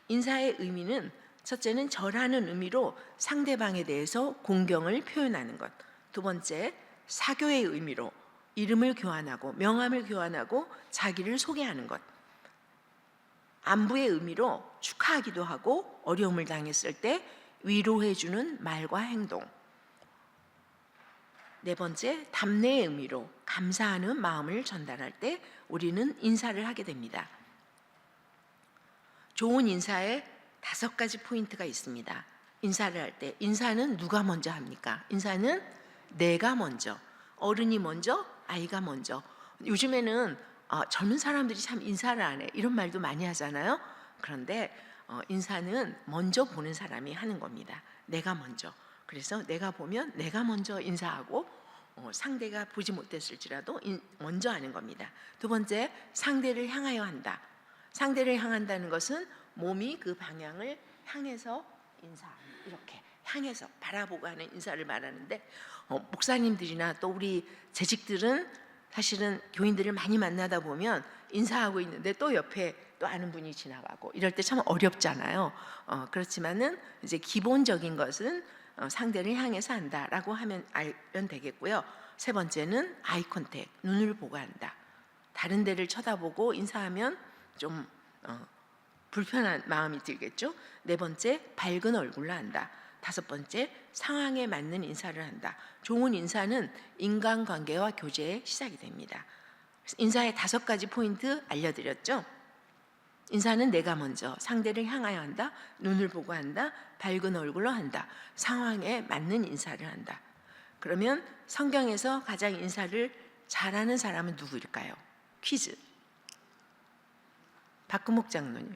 인사의 의미는 첫째는 절하는 의미로 상대방에 대해서 공경을 표현하는 것. 두 번째, 사교의 의미로 이름을 교환하고 명함을 교환하고 자기를 소개하는 것. 안부의 의미로 축하하기도 하고 어려움을 당했을 때 위로해주는 말과 행동. 네 번째, 답례의 의미로 감사하는 마음을 전달할 때 우리는 인사를 하게 됩니다. 좋은 인사에 5가지 포인트가 있습니다. 인사를 할 때 인사는 누가 먼저 합니까? 인사는 내가 먼저, 어른이 먼저, 아이가 먼저. 요즘에는 젊은 사람들이 참 인사를 안 해 이런 말도 많이 하잖아요. 그런데 인사는 먼저 보는 사람이 하는 겁니다. 내가 먼저. 그래서 내가 보면 내가 먼저 인사하고 상대가 보지 못했을지라도 먼저 하는 겁니다. 두 번째, 상대를 향하여 한다. 상대를 향한다는 것은 몸이 그 방향을 향해서 인사하는, 이렇게 향해서 바라보고 하는 인사를 말하는데, 목사님들이나 또 우리 재직들은 사실은 교인들을 많이 만나다 보면 인사하고 있는데 또 옆에 또 아는 분이 지나가고 이럴 때 참 어렵잖아요. 그렇지만은 이제 기본적인 것은 상대를 향해서 한다라고 하면 알면 되겠고요. 세 번째는 아이 컨택, 눈을 보고 한다. 다른 데를 쳐다보고 인사하면 좀 불편한 마음이 들겠죠. 네 번째, 밝은 얼굴로 한다. 다섯 번째, 상황에 맞는 인사를 한다. 좋은 인사는 인간관계와 교제의 시작이 됩니다. 인사의 5가지 포인트 알려드렸죠. 인사는 내가 먼저, 상대를 향하여 한다, 눈을 보고 한다, 밝은 얼굴로 한다, 상황에 맞는 인사를 한다. 그러면 성경에서 가장 인사를 잘하는 사람은 누구일까요? 퀴즈. 박금옥 장로님.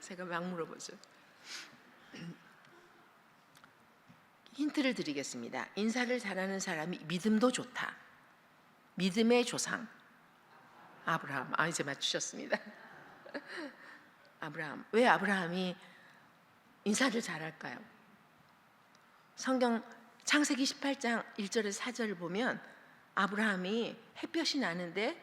제가 막 물어보죠. 힌트를 드리겠습니다. 인사를 잘하는 사람이 믿음도 좋다. 믿음의 조상 아브라함. 이제 맞추셨습니다. 아브라함. 왜 아브라함이 인사를 잘할까요? 성경 창세기 18장 1절에서 4절을 보면 아브라함이 햇볕이 나는데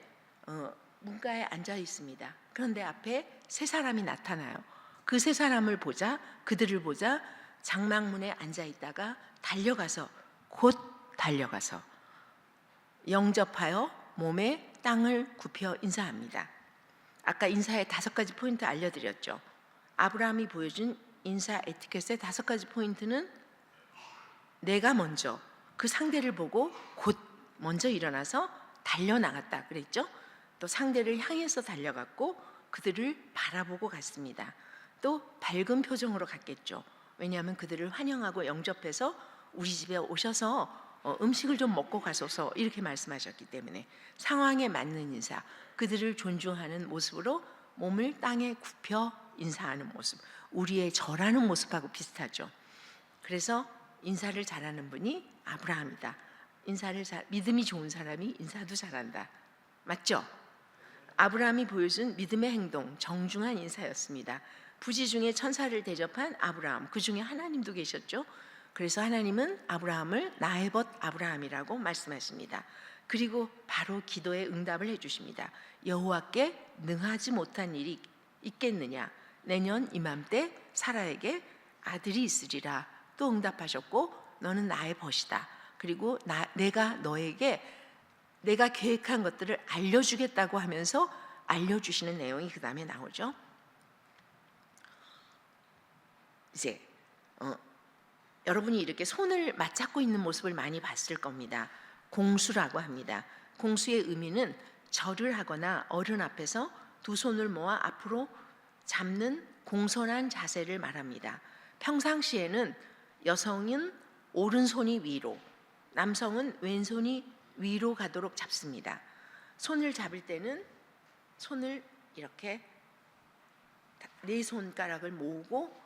문가에 앉아 있습니다. 그런데 앞에 세 사람이 나타나요. 그 세 사람을 보자, 그들을 보자 장막문에 앉아 있다가 곧 달려가서 영접하여 몸에 땅을 굽혀 인사합니다. 아까 인사의 5가지 포인트 알려드렸죠. 아브라함이 보여준 인사 에티켓의 5가지 포인트는 내가 먼저 그 상대를 보고 곧 먼저 일어나서 달려나갔다 그랬죠. 또 상대를 향해서 달려갔고 그들을 바라보고 갔습니다. 또 밝은 표정으로 갔겠죠. 왜냐하면 그들을 환영하고 영접해서 우리 집에 오셔서 음식을 좀 먹고 가소서 이렇게 말씀하셨기 때문에 상황에 맞는 인사, 그들을 존중하는 모습으로 몸을 땅에 굽혀 인사하는 모습, 우리의 절하는 모습하고 비슷하죠. 그래서 인사를 잘하는 분이 아브라함이다. 믿음이 좋은 사람이 인사도 잘한다. 맞죠? 아브라함이 보여준 믿음의 행동, 정중한 인사였습니다. 부지 중에 천사를 대접한 아브라함, 그 중에 하나님도 계셨죠. 그래서 하나님은 아브라함을 나헤봇 아브라함이라고 말씀하십니다. 그리고 바로 기도에 응답을 해주십니다. 여호와께 능하지 못한 일이 있겠느냐? 내년 이맘때 사라에게 아들이 있으리라. 또 응답하셨고 너는 나의 벗이다. 그리고 내가 너에게 내가 계획한 것들을 알려주겠다고 하면서 알려주시는 내용이 그 다음에 나오죠. 이제 여러분이 이렇게 손을 맞잡고 있는 모습을 많이 봤을 겁니다. 공수라고 합니다. 공수의 의미는 절을 하거나 어른 앞에서 두 손을 모아 앞으로 잡는 공손한 자세를 말합니다. 평상시에는 여성은 오른손이 위로, 남성은 왼손이 위로 가도록 잡습니다. 손을 잡을 때는 손을 이렇게 네 손가락을 모으고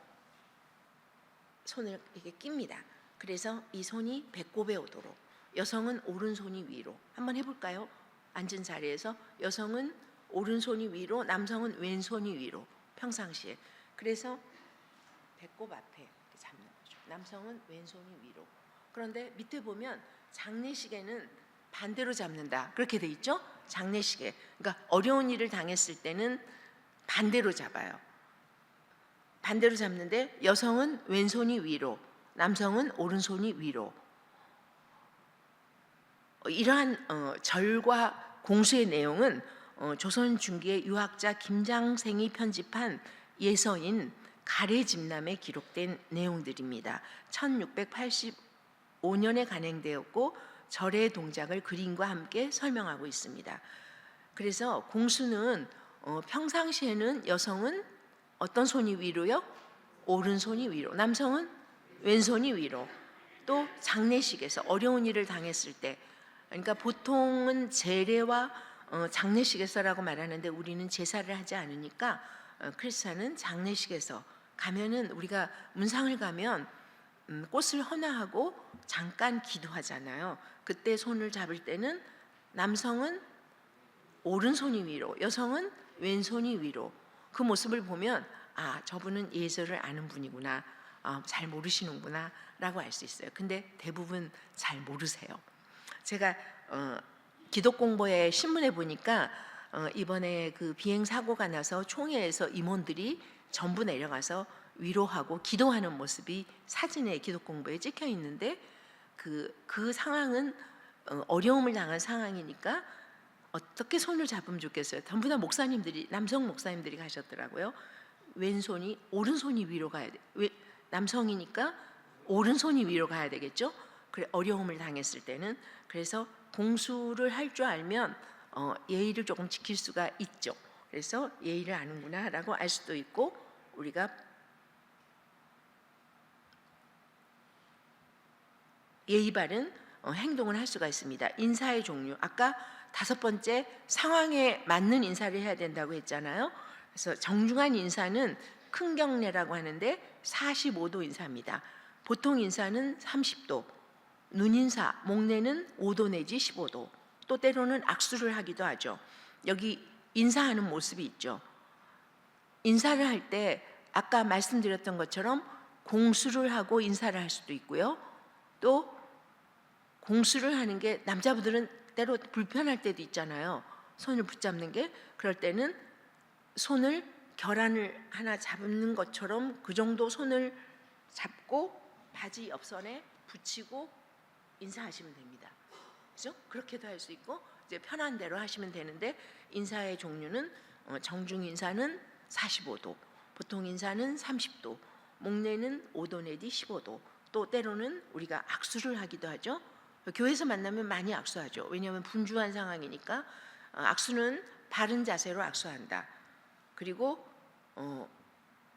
손을 이렇게 낍니다. 그래서 이 손이 배꼽에 오도록, 여성은 오른손이 위로. 한번 해볼까요? 앉은 자리에서 여성은 오른손이 위로, 남성은 왼손이 위로. 평상시에. 그래서 배꼽 앞에 이렇게 잡는 거죠. 남성은 왼손이 위로. 그런데 밑에 보면 장례식에는 반대로 잡는다. 그렇게 돼 있죠? 장례식에. 그러니까 어려운 일을 당했을 때는 반대로 잡아요. 반대로 잡는데 여성은 왼손이 위로, 남성은 오른손이 위로. 이러한 절과 공수의 내용은 조선 중기의 유학자 김장생이 편집한 예서인 가래집남에 기록된 내용들입니다. 1685년에 간행되었고 절의 동작을 그림과 함께 설명하고 있습니다. 그래서 공수는 평상시에는 여성은 어떤 손이 위로요? 오른손이 위로. 남성은 왼손이 위로. 또 장례식에서 어려운 일을 당했을 때, 그러니까 보통은 제례와 장례식에서라고 말하는데 우리는 제사를 하지 않으니까 크리스찬은 장례식에서 가면은, 우리가 문상을 가면 꽃을 헌화하고 잠깐 기도하잖아요. 그때 손을 잡을 때는 남성은 오른손이 위로, 여성은 왼손이 위로. 그 모습을 보면 아, 저분은 예절을 아는 분이구나, 잘 모르시는구나 라고 알 수 있어요. 근데 대부분 잘 모르세요. 제가 기독공보회 신문에 보니까 이번에 그 비행 사고가 나서 총회에서 임원들이 전부 내려가서 위로하고 기도하는 모습이 사진에 기독공보에 찍혀 있는데, 그 상황은 어려움을 당한 상황이니까 어떻게 손을 잡으면 좋겠어요? 전부 다 목사님들이, 남성 목사님들이 가셨더라고요. 왼손이, 오른손이 위로 가야 돼. 남성이니까 오른손이 위로 가야 되겠죠? 그래, 어려움을 당했을 때는. 그래서 공수를 할 줄 알면 예의를 조금 지킬 수가 있죠. 그래서 예의를 아는구나라고 알 수도 있고, 우리가 예의 바른 행동을 할 수가 있습니다. 인사의 종류, 아까 5번째 상황에 맞는 인사를 해야 된다고 했잖아요. 그래서 정중한 인사는 큰 경례라고 하는데 45도 인사입니다. 보통 인사는 30도, 눈인사, 목례는 5도 내지 15도, 또 때로는 악수를 하기도 하죠. 여기 인사하는 모습이 있죠. 인사를 할 때 아까 말씀드렸던 것처럼 공수를 하고 인사를 할 수도 있고요. 또 공수를 하는 게 남자분들은 때로 불편할 때도 있잖아요. 손을 붙잡는 게. 그럴 때는 손을 결안을 하나 잡는 것처럼 그 정도 손을 잡고 바지 옆선에 붙이고 인사하시면 됩니다. 그죠? 그렇게도 할 수 있고 이제 편한 대로 하시면 되는데, 인사의 종류는 정중 인사는 45도, 보통 인사는 30도, 목례는 5도 내지 15도, 또 때로는 우리가 악수를 하기도 하죠. 교회에서 만나면 많이 악수하죠. 왜냐하면 분주한 상황이니까. 악수는 바른 자세로 악수한다. 그리고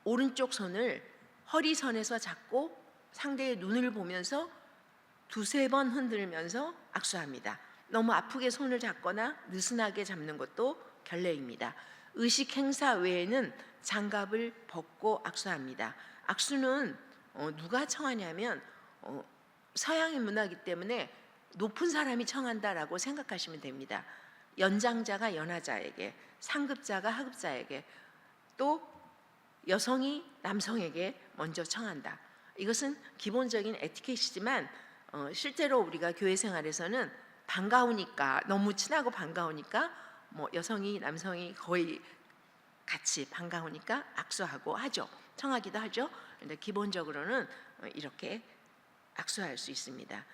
오른쪽 손을 허리선에서 잡고 상대의 눈을 보면서 2-3번 흔들면서 악수합니다. 너무 아프게 손을 잡거나 느슨하게 잡는 것도 결례입니다. 의식 행사 외에는 장갑을 벗고 악수합니다. 악수는 누가 청하냐면 서양의 문화이기 때문에 높은 사람이 청한다라고 생각하시면 됩니다. 연장자가 연하자에게, 상급자가 하급자에게, 또 여성이 남성에게 먼저 청한다. 이것은 기본적인 에티켓이지만 실제로 우리가 교회 생활에서는 반가우니까, 너무 친하고 반가우니까 뭐 여성이 남성이 거의 같이 반가우니까 악수하고 하죠. 청하기도 하죠. 근데 기본적으로는 이렇게 악수할 수 있습니다.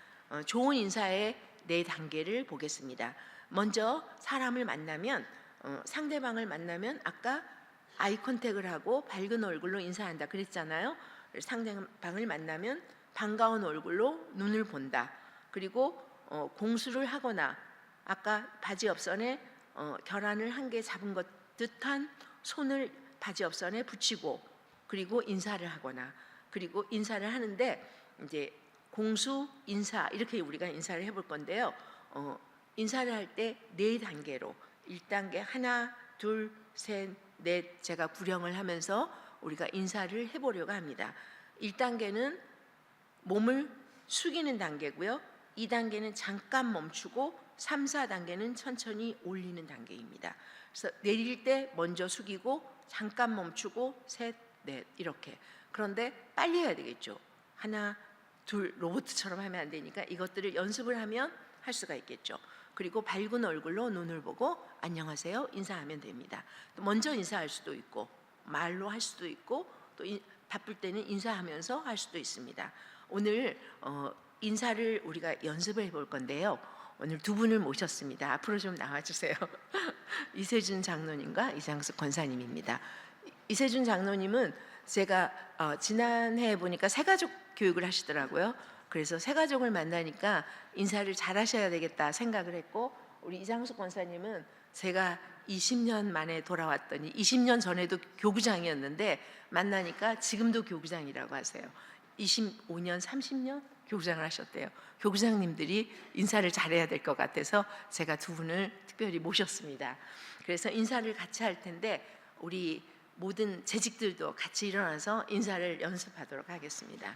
좋은 인사의 4단계를 보겠습니다. 먼저 사람을 만나면, 상대방을 만나면 아까 아이 컨택을 하고 밝은 얼굴로 인사한다 그랬잖아요. 상대방을 만나면 반가운 얼굴로 눈을 본다. 그리고 공수를 하거나 아까 바지 옆선에 결안을 한 개 잡은 것 듯한 손을 바지 옆선에 붙이고, 그리고 인사를 하거나, 그리고 인사를 하는데 이제 공수, 인사 이렇게 우리가 인사를 해볼 건데요. 인사를 할 때 4단계로 1단계 하나, 둘, 셋, 넷 제가 구령을 하면서 우리가 인사를 해보려고 합니다. 1단계는 몸을 숙이는 단계고요. 2단계는 잠깐 멈추고 3, 4단계는 천천히 올리는 단계입니다. 그래서 내릴 때 먼저 숙이고 잠깐 멈추고 셋, 넷 이렇게. 그런데 빨리 해야 되겠죠. 하나, 둘, 로봇처럼 하면 안 되니까 이것들을 연습을 하면 할 수가 있겠죠. 그리고 밝은 얼굴로 눈을 보고 안녕하세요 인사하면 됩니다. 먼저 인사할 수도 있고 말로 할 수도 있고 또 바쁠 때는 인사하면서 할 수도 있습니다. 오늘 인사를 우리가 연습을 해볼 건데요. 오늘 2분을 모셨습니다. 앞으로 좀 나와주세요. 이세준 장로님과 이장숙 권사님입니다. 이세준 장로님은 제가 지난해 보니까 새가족 교육을 하시더라고요. 그래서 새가족을 만나니까 인사를 잘 하셔야 되겠다 생각을 했고, 우리 이장숙 권사님은 제가 20년 만에 돌아왔더니 20년 전에도 교구장이었는데 만나니까 지금도 교구장이라고 하세요. 25년, 30년 교구장을 하셨대요. 교구장님들이 인사를 잘해야 될 것 같아서 제가 두 분을 특별히 모셨습니다. 그래서 인사를 같이 할 텐데 우리 모든 재직들도 같이 일어나서 인사를 연습하도록 하겠습니다.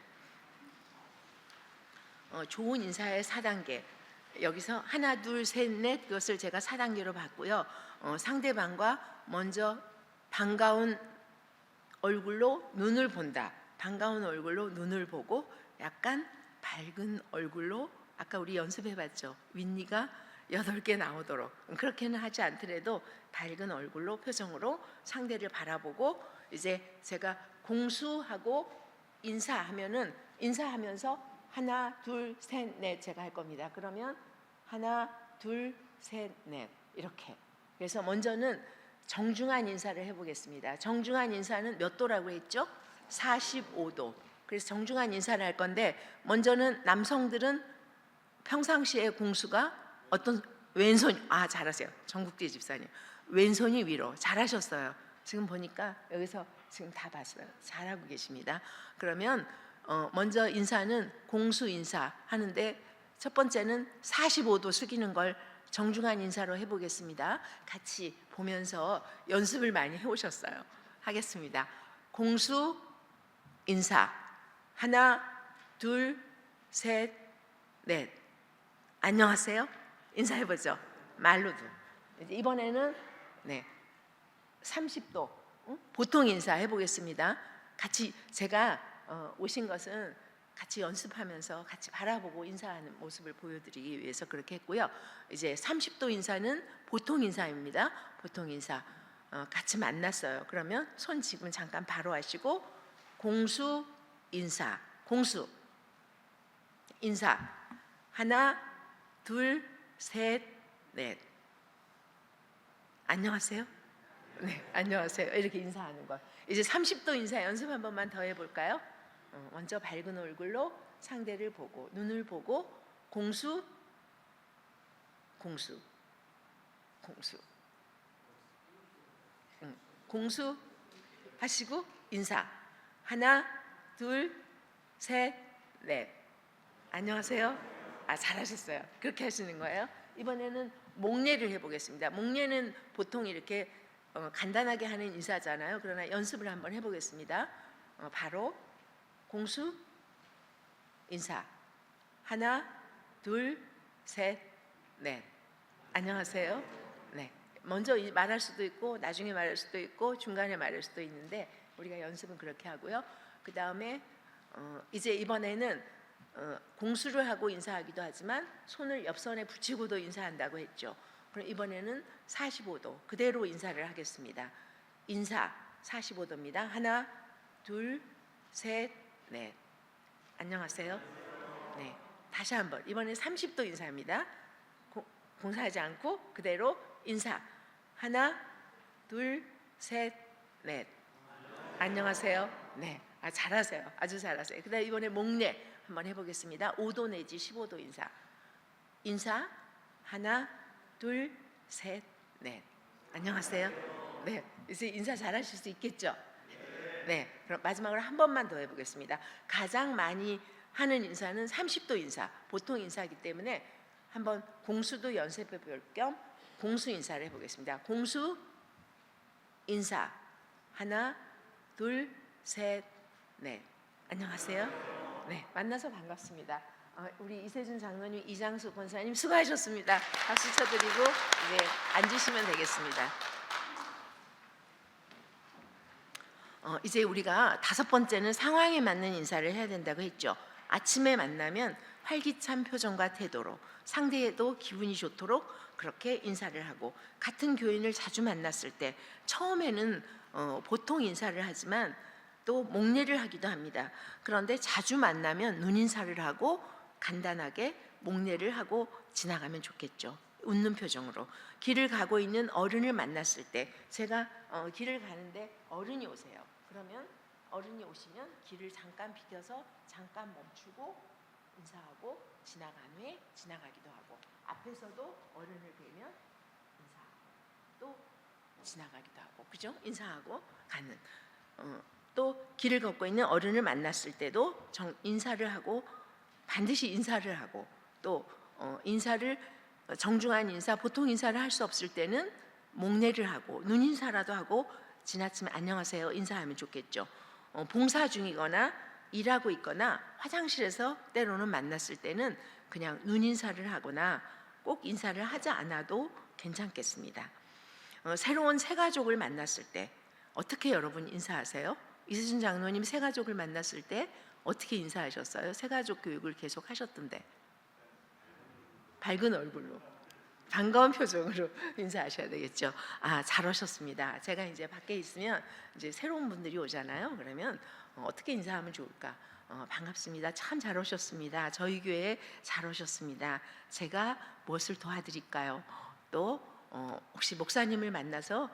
좋은 인사의 4단계. 여기서 하나, 둘, 셋, 넷 그것을 제가 4단계로 봤고요. 상대방과 먼저 반가운 얼굴로 눈을 본다. 반가운 얼굴로 눈을 보고 약간 밝은 얼굴로 아까 우리 연습해봤죠. 윗니가 8개 나오도록 그렇게는 하지 않더라도 밝은 얼굴로 표정으로 상대를 바라보고 이제 제가 공수하고 인사하면은 인사하면서 하나, 둘, 셋, 넷 제가 할 겁니다. 그러면 하나, 둘, 셋, 넷 이렇게. 그래서 먼저는 정중한 인사를 해보겠습니다. 정중한 인사는 몇 도라고 했죠? 45도. 그래서 정중한 인사를 할 건데 먼저는 남성들은 평상시에 공수가 어떤 왼손 잘하세요. 정국재 집사님 왼손이 위로 잘하셨어요. 지금 보니까 여기서 지금 다 봤어요. 잘하고 계십니다. 그러면 먼저 인사는 공수 인사 하는데 첫 번째는 45도 숙이는 걸 정중한 인사로 해보겠습니다. 같이 보면서 연습을 많이 해오셨어요. 하겠습니다. 공수 인사 하나 둘 셋 넷 안녕하세요. 인사해보죠. 말로도. 이번에는 30도 보통 인사 해보겠습니다. 같이 제가 오신 것은 같이 연습하면서 같이 바라보고 인사하는 모습을 보여드리기 위해서 그렇게 했고요. 이제 30도 인사는 보통 인사입니다. 보통 인사 같이 만났어요. 그러면 손 지금 잠깐 바로 하시고 공수 인사, 공수 인사 하나 둘 셋 넷 안녕하세요. 네, 안녕하세요. 이렇게 인사하는 거. 이제 30도 인사 연습 한 번만 더 해볼까요? 먼저 밝은 얼굴로 상대를 보고 눈을 보고 공수 공수 공수 공수 하시고 인사 하나 둘 셋 넷 안녕하세요. 잘하셨어요. 그렇게 하시는 거예요. 이번에는 목례를 해보겠습니다. 목례는 보통 이렇게 간단하게 하는 인사잖아요. 그러나 연습을 한번 해보겠습니다. 바로 공수 인사 하나 둘 셋 넷 안녕하세요. 네, 먼저 말할 수도 있고 나중에 말할 수도 있고 중간에 말할 수도 있는데 우리가 연습은 그렇게 하고요. 그 다음에 이제 이번에는 공수를 하고 인사하기도 하지만 손을 옆선에 붙이고도 인사한다고 했죠. 그럼 이번에는 45도 그대로 인사를 하겠습니다. 인사 45도입니다. 하나 둘 셋 넷 안녕하세요. 네, 다시 한번 이번엔 30도 인사입니다. 공사하지 않고 그대로 인사 하나 둘 셋 넷 안녕하세요. 네, 잘하세요. 아주 잘하세요. 그다음 이번에 목례 한번 해보겠습니다. 5도 내지 15도 인사 인사 하나 둘 셋 넷 안녕하세요. 네, 이제 인사 잘하실 수 있겠죠? 네, 그럼 마지막으로 한 번만 더 해보겠습니다. 가장 많이 하는 인사는 30도 인사, 보통 인사이기 때문에 한번 공수도 연습해 볼 겸 공수 인사를 해보겠습니다. 공수 인사 하나 둘 셋 넷 안녕하세요. 네, 만나서 반갑습니다. 우리 이세준 장로님, 이장수 권사님 수고하셨습니다. 박수 쳐드리고 이제 앉으시면 되겠습니다. 이제 우리가 5번째는 상황에 맞는 인사를 해야 된다고 했죠. 아침에 만나면 활기찬 표정과 태도로 상대에도 기분이 좋도록 그렇게 인사를 하고 같은 교인을 자주 만났을 때 처음에는 보통 인사를 하지만 또 목례를 하기도 합니다. 그런데 자주 만나면 눈인사를 하고 간단하게 목례를 하고 지나가면 좋겠죠. 웃는 표정으로. 길을 가고 있는 어른을 만났을 때 제가 길을 가는데 어른이 오세요. 그러면 어른이 오시면 길을 잠깐 비켜서 잠깐 멈추고 인사하고 지나간 후에 지나가기도 하고 앞에서도 어른을 뵈면 인사하고 또 지나가기도 하고, 그죠? 인사하고 가는. 또 길을 걷고 있는 어른을 만났을 때도 인사를 하고, 반드시 인사를 하고, 또 인사를 정중한 인사, 보통 인사를 할 수 없을 때는 목례를 하고 눈인사라도 하고 지나치면 안녕하세요 인사하면 좋겠죠. 봉사 중이거나 일하고 있거나 화장실에서 때로는 만났을 때는 그냥 눈인사를 하거나 꼭 인사를 하지 않아도 괜찮겠습니다. 새로운 새가족을 만났을 때 어떻게 여러분 인사하세요? 이수진 장로님 새가족을 만났을 때 어떻게 인사하셨어요? 새가족 교육을 계속 하셨던데. 밝은 얼굴로 반가운 표정으로 인사하셔야 되겠죠. 아, 잘 오셨습니다. 제가 이제 밖에 있으면 이제 새로운 분들이 오잖아요. 그러면 어떻게 인사하면 좋을까? 반갑습니다. 참 잘 오셨습니다. 저희 교회에 잘 오셨습니다. 제가 무엇을 도와드릴까요? 또 혹시 목사님을 만나서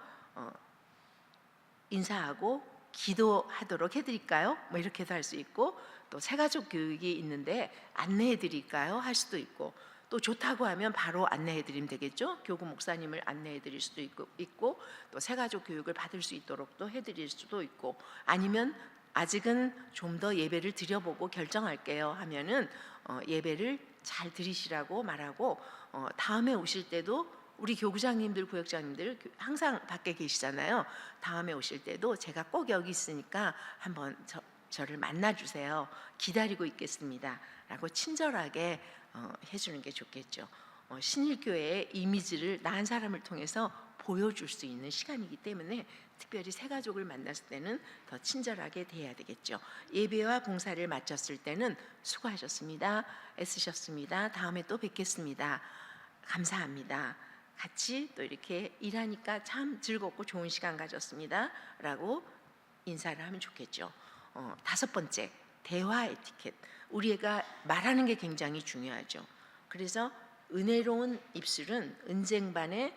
인사하고 기도하도록 해드릴까요? 뭐 이렇게도 할 수 있고, 또 새가족 교육이 있는데 안내해드릴까요? 할 수도 있고, 또 좋다고 하면 바로 안내해드리면 되겠죠. 교구 목사님을 안내해드릴 수도 있고 또 새가족 교육을 받을 수 있도록 또 해드릴 수도 있고, 아니면 아직은 좀 더 예배를 드려보고 결정할게요 하면은 예배를 잘 드리시라고 말하고, 다음에 오실 때도 우리 교구장님들, 구역장님들 항상 밖에 계시잖아요. 다음에 오실 때도 제가 꼭 여기 있으니까 한번 저를 만나주세요. 기다리고 있겠습니다. 라고 친절하게 해주는 게 좋겠죠. 신일교회의 이미지를 나은 사람을 통해서 보여줄 수 있는 시간이기 때문에 특별히 새가족을 만났을 때는 더 친절하게 대해야 되겠죠. 예배와 봉사를 마쳤을 때는 수고하셨습니다. 애쓰셨습니다. 다음에 또 뵙겠습니다. 감사합니다. 같이 또 이렇게 일하니까 참 즐겁고 좋은 시간 가졌습니다. 라고 인사를 하면 좋겠죠. 다섯 번째, 대화 에티켓. 우리가 말하는 게 굉장히 중요하죠. 그래서 은혜로운 입술은 은쟁반의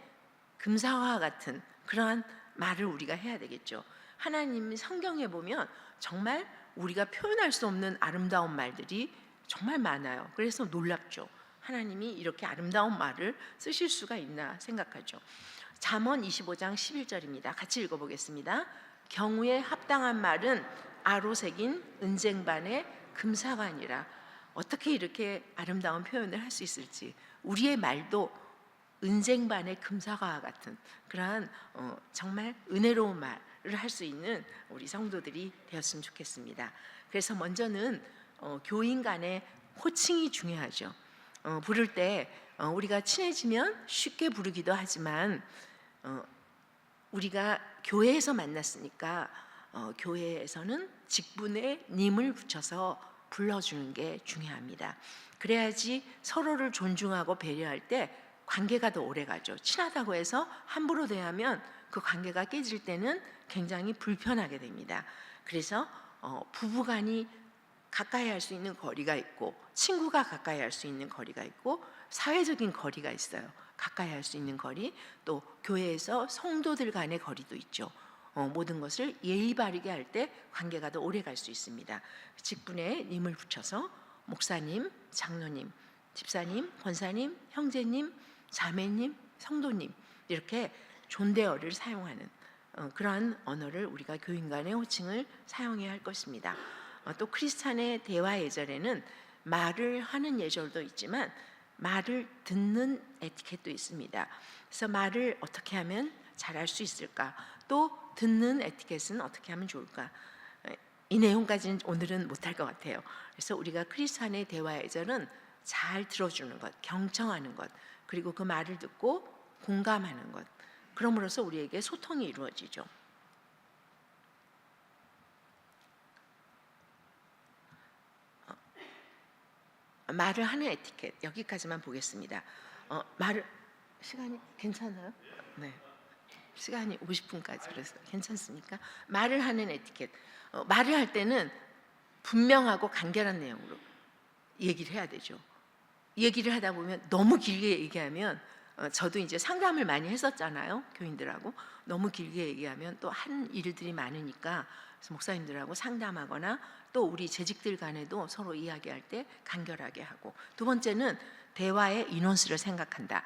금사와 같은 그러한 말을 우리가 해야 되겠죠. 하나님 성경에 보면 정말 우리가 표현할 수 없는 아름다운 말들이 정말 많아요. 그래서 놀랍죠. 하나님이 이렇게 아름다운 말을 쓰실 수가 있나 생각하죠. 잠언 25장 11절입니다. 같이 읽어보겠습니다. 경우에 합당한 말은 아로 새긴 은쟁반의 금사관이라. 어떻게 이렇게 아름다운 표현을 할 수 있을지, 우리의 말도 은쟁반의 금사과 같은 그러한 정말 은혜로운 말을 할 수 있는 우리 성도들이 되었으면 좋겠습니다. 그래서 먼저는 교인 간의 호칭이 중요하죠. 부를 때 우리가 친해지면 쉽게 부르기도 하지만 우리가 교회에서 만났으니까 교회에서는 직분에 님을 붙여서 불러주는 게 중요합니다. 그래야지 서로를 존중하고 배려할 때 관계가 더 오래가죠. 친하다고 해서 함부로 대하면 그 관계가 깨질 때는 굉장히 불편하게 됩니다. 그래서 부부간이 가까이 할 수 있는 거리가 있고, 친구가 가까이 할 수 있는 거리가 있고, 사회적인 거리가 있어요. 가까이 할 수 있는 거리, 또 교회에서 성도들 간의 거리도 있죠. 모든 것을 예의 바르게 할 때 관계가 더 오래 갈 수 있습니다. 직분에 님을 붙여서 목사님, 장로님, 집사님, 권사님, 형제님, 자매님, 성도님, 이렇게 존대어를 사용하는 그러한 언어를 우리가 교인 간의 호칭을 사용해야 할 것입니다. 또 크리스찬의 대화 예절에는 말을 하는 예절도 있지만 말을 듣는 에티켓도 있습니다. 그래서 말을 어떻게 하면 잘할 수 있을까? 또 듣는 에티켓은 어떻게 하면 좋을까? 이 내용까지는 오늘은 못할 것 같아요. 그래서 우리가 크리스찬의 대화 예절은 잘 들어주는 것, 경청하는 것, 그리고 그 말을 듣고 공감하는 것, 그럼으로써 우리에게 소통이 이루어지죠. 말을 하는 에티켓, 여기까지만 보겠습니다. 말을 시간이 괜찮아요? 네. 시간이 50분까지 그래서 괜찮습니까? 말을 하는 에티켓. 말을 할 때는 분명하고 간결한 내용으로 얘기를 해야 되죠. 얘기를 하다 보면 너무 길게 얘기하면 저도 이제 상담을 많이 했었잖아요. 교인들하고 너무 길게 얘기하면 또 한 일들이 많으니까 그래서 목사님들하고 상담하거나 또 우리 재직들 간에도 서로 이야기할 때 간결하게 하고, 두 번째는 대화의 인원수를 생각한다.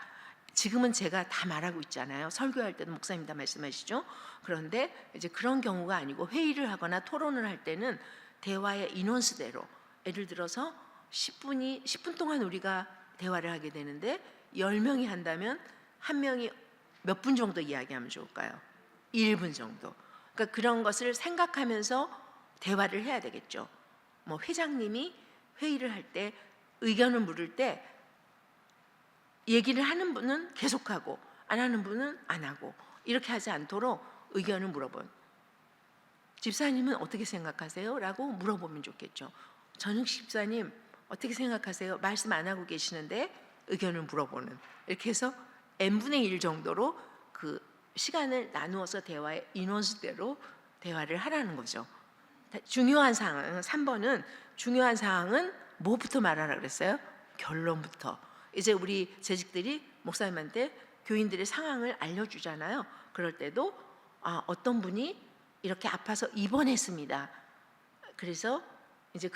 지금은 제가 다 말하고 있잖아요. 설교할 때도 목사님 다 말씀하시죠. 그런데 이제 그런 경우가 아니고 회의를 하거나 토론을 할 때는 대화의 인원수대로, 예를 들어서 10분 동안 우리가 대화를 하게 되는데 10명이 한다면 한 명이 몇 분 정도 이야기하면 좋을까요? 1분 정도. 그러니까 그런 것을 생각하면서 대화를 해야 되겠죠. 뭐 회장님이 회의를 할 때 의견을 물을 때 얘기를 하는 분은 계속하고 안 하는 분은 안 하고, 이렇게 하지 않도록 의견을 물어본, 집사님은 어떻게 생각하세요? 라고 물어보면 좋겠죠. 전욱 집사님 어떻게 생각하세요? 말씀 안 하고 계시는데 의견을 물어보는, 이렇게 해서 n분의 1 정도로 그 시간을 나누어서 대화의 인원수대로 대화를 하라는 거죠. 중요한 사항은 3번은 중요한 사항은 뭐부터 말하라 그랬어요? 결론부터. 이제 우리 재직들이 목사님한테 교인들의 상황을 알려주잖아요. 그럴 때도 어떤 분이 이렇게 아파서 입원했습니다. 그래서 이제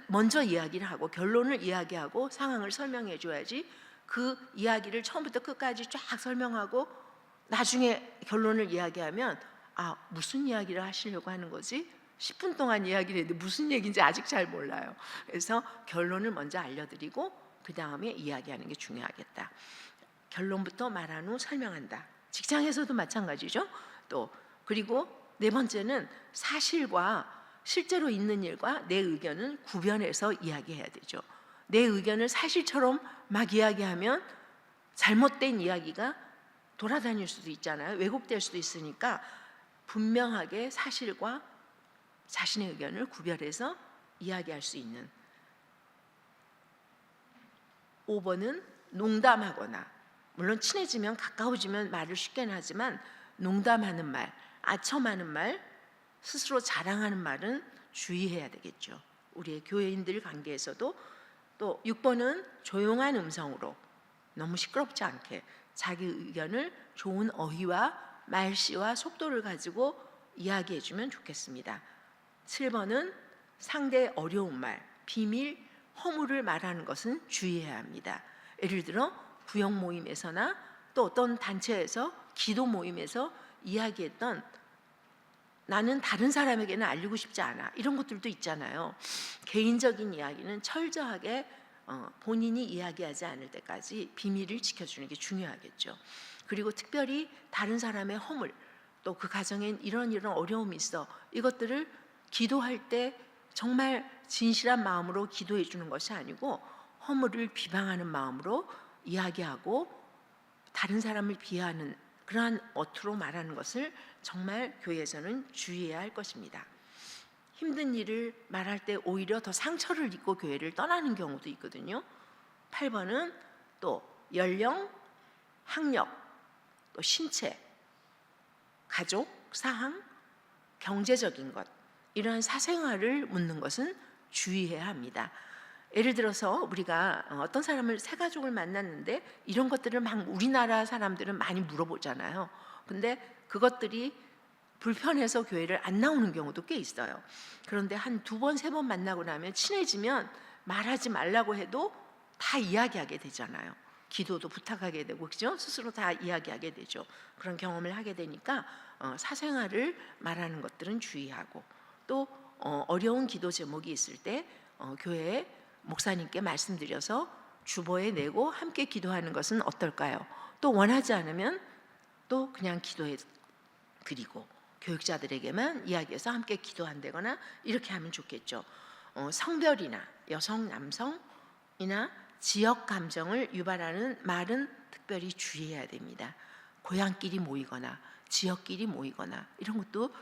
먼저 이야기를 하고 결론을 이야기하고 상황을 설명해 줘야지, 그 이야기를 처음부터 끝까지 쫙 설명하고 나중에 결론을 이야기하면 무슨 이야기를 하시려고 하는 거지? 10분 동안 이야기를 했는데 무슨 얘기인지 아직 잘 몰라요. 그래서 결론을 먼저 알려드리고 그 다음에 이야기하는 게 중요하겠다. 결론부터 말한 후 설명한다. 직장에서도 마찬가지죠. 또 그리고 네 번째는 사실과 실제로 있는 일과 내 의견은 구별해서 이야기해야 되죠. 내 의견을 사실처럼 막 이야기하면 잘못된 이야기가 돌아다닐 수도 있잖아요. 왜곡될 수도 있으니까 분명하게 사실과 자신의 의견을 구별해서 이야기할 수 있는. 5번은 농담하거나, 물론 친해지면 가까워지면 말을 쉽게는 하지만 농담하는 말, 아첨하는 말, 스스로 자랑하는 말은 주의해야 되겠죠. 우리의 교회인들 관계에서도. 또 6번은 조용한 음성으로, 너무 시끄럽지 않게 자기 의견을 좋은 어휘와 말씨와 속도를 가지고 이야기해 주면 좋겠습니다. 7번은 상대의 어려운 말, 비밀, 허물을 말하는 것은 주의해야 합니다. 예를 들어 구역 모임에서나 또 어떤 단체에서 기도 모임에서 이야기했던 나는 다른 사람에게는 알리고 싶지 않아, 이런 것들도 있잖아요. 개인적인 이야기는 철저하게 본인이 이야기하지 않을 때까지 비밀을 지켜주는 게 중요하겠죠. 그리고 특별히 다른 사람의 허물, 또 그 가정엔 이런 어려움이 있어, 이것들을 기도할 때 정말 진실한 마음으로 기도해 주는 것이 아니고 허물을 비방하는 마음으로 이야기하고 다른 사람을 비하하는 그러한 어투로 말하는 것을 정말 교회에서는 주의해야 할 것입니다. 힘든 일을 말할 때 오히려 더 상처를 입고 교회를 떠나는 경우도 있거든요. 8번은 또 연령, 학력, 또 신체, 가족, 사항, 경제적인 것, 이러한 사생활을 묻는 것은 주의해야 합니다. 예를 들어서 우리가 어떤 사람을 새 가족을 만났는데 이런 것들을 막 우리나라 사람들은 많이 물어보잖아요. 근데 그것들이 불편해서 교회를 안 나오는 경우도 꽤 있어요. 그런데 한 2번, 3번 만나고 나면 친해지면 말하지 말라고 해도 다 이야기하게 되잖아요. 기도도 부탁하게 되고, 그죠? 스스로 다 이야기하게 되죠. 그런 경험을 하게 되니까 사생활을 말하는 것들은 주의하고, 또 어려운 기도 제목이 있을 때 교회에 목사님께 말씀드려서 주보에 내고 함께 기도하는 것은 어떨까요? 또 원하지 않으면 또 그냥 기도해 드리고 교육자들에게만 이야기해서 함께 기도한다거나 이렇게 하면 좋겠죠. 성별이나 여성, 남성이나 지역 감정을 유발하는 말은 특별히 주의해야 됩니다. 고향끼리 모이거나 지역끼리 모이거나 이런 것도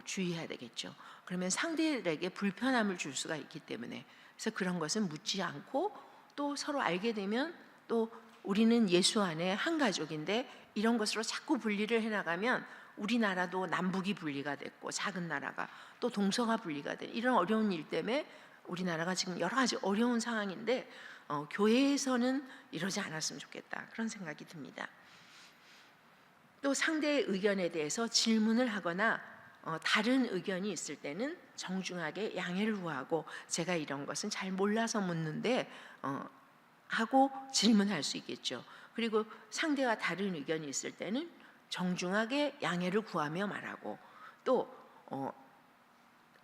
주의해야 되겠죠. 그러면 상대에게 불편함을 줄 수가 있기 때문에, 그래서 그런 것은 묻지 않고, 또 서로 알게 되면 또 우리는 예수 안에 한 가족인데 이런 것으로 자꾸 분리를 해나가면 우리나라도 남북이 분리가 됐고 작은 나라가 또 동서가 분리가 된 이런 어려운 일 때문에 우리나라가 지금 여러 가지 어려운 상황인데 교회에서는 이러지 않았으면 좋겠다, 그런 생각이 듭니다. 또 상대의 의견에 대해서 질문을 하거나 다른 의견이 있을 때는 정중하게 양해를 구하고 제가 이런 것은 잘 몰라서 묻는데 하고 질문할 수 있겠죠. 그리고 상대와 다른 의견이 있을 때는 정중하게 양해를 구하며 말하고, 또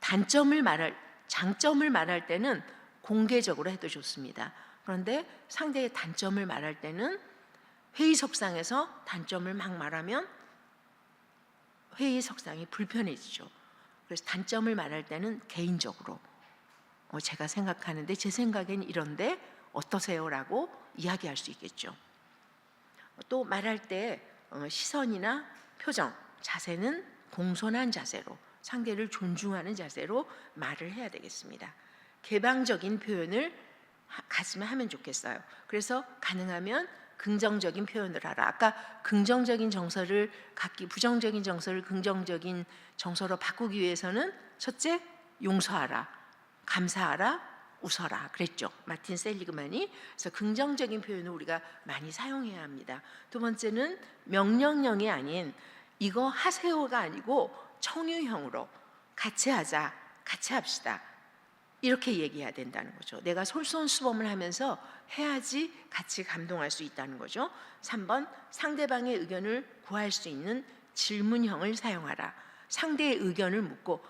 장점을 말할 때는 공개적으로 해도 좋습니다. 그런데 상대의 단점을 말할 때는 회의석상에서 단점을 막 말하면 회의석상이 불편해지죠. 그래서 단점을 말할 때는 개인적으로 제가 생각하는데, 제 생각엔 이런데 어떠세요? 라고 이야기할 수 있겠죠. 또 말할 때 시선이나 표정, 자세는 공손한 자세로, 상대를 존중하는 자세로 말을 해야 되겠습니다. 개방적인 표현을 가슴에 하면 좋겠어요. 그래서 가능하면 긍정적인 표현을 하라. 아까 긍정적인 정서를 갖기, 부정적인 정서를 긍정적인 정서로 바꾸기 위해서는 첫째, 용서하라, 감사하라, 웃어라 그랬죠. 마틴 셀리그만이. 그래서 긍정적인 표현을 우리가 많이 사용해야 합니다. 두 번째는 명령형이 아닌 이거 하세요가 아니고 청유형으로 같이 하자, 같이 합시다, 이렇게 얘기해야 된다는 거죠. 내가 솔선수범을 하면서 해야지 같이 감동할 수 있다는 거죠. 3번, 상대방의 의견을 구할 수 있는 질문형을 사용하라. 상대의 의견을 묻고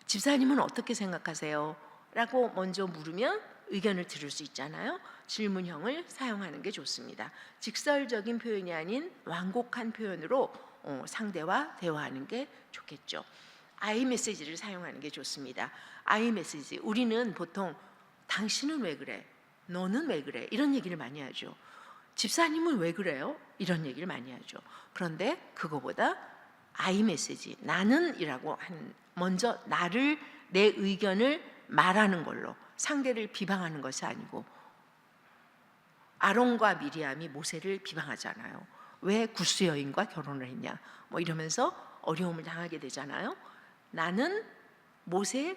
집사님은 어떻게 생각하세요? 라고 먼저 물으면 의견을 들을 수 있잖아요. 질문형을 사용하는 게 좋습니다. 직설적인 표현이 아닌 완곡한 표현으로 상대와 대화하는 게 좋겠죠. I 메시지를 사용하는 게 좋습니다. I 메시지, 우리는 보통 당신은 왜 그래? 너는 왜 그래? 이런 얘기를 많이 하죠. 집사님은 왜 그래요? 이런 얘기를 많이 하죠. 그런데 그거보다 I 메시지, 나는이라고 하는, 먼저 내 의견을 말하는 걸로, 상대를 비방하는 것이 아니고. 아론과 미리암이 모세를 비방하잖아요. 왜 구스 여인과 결혼을 했냐, 뭐 이러면서 어려움을 당하게 되잖아요. 나는 모세는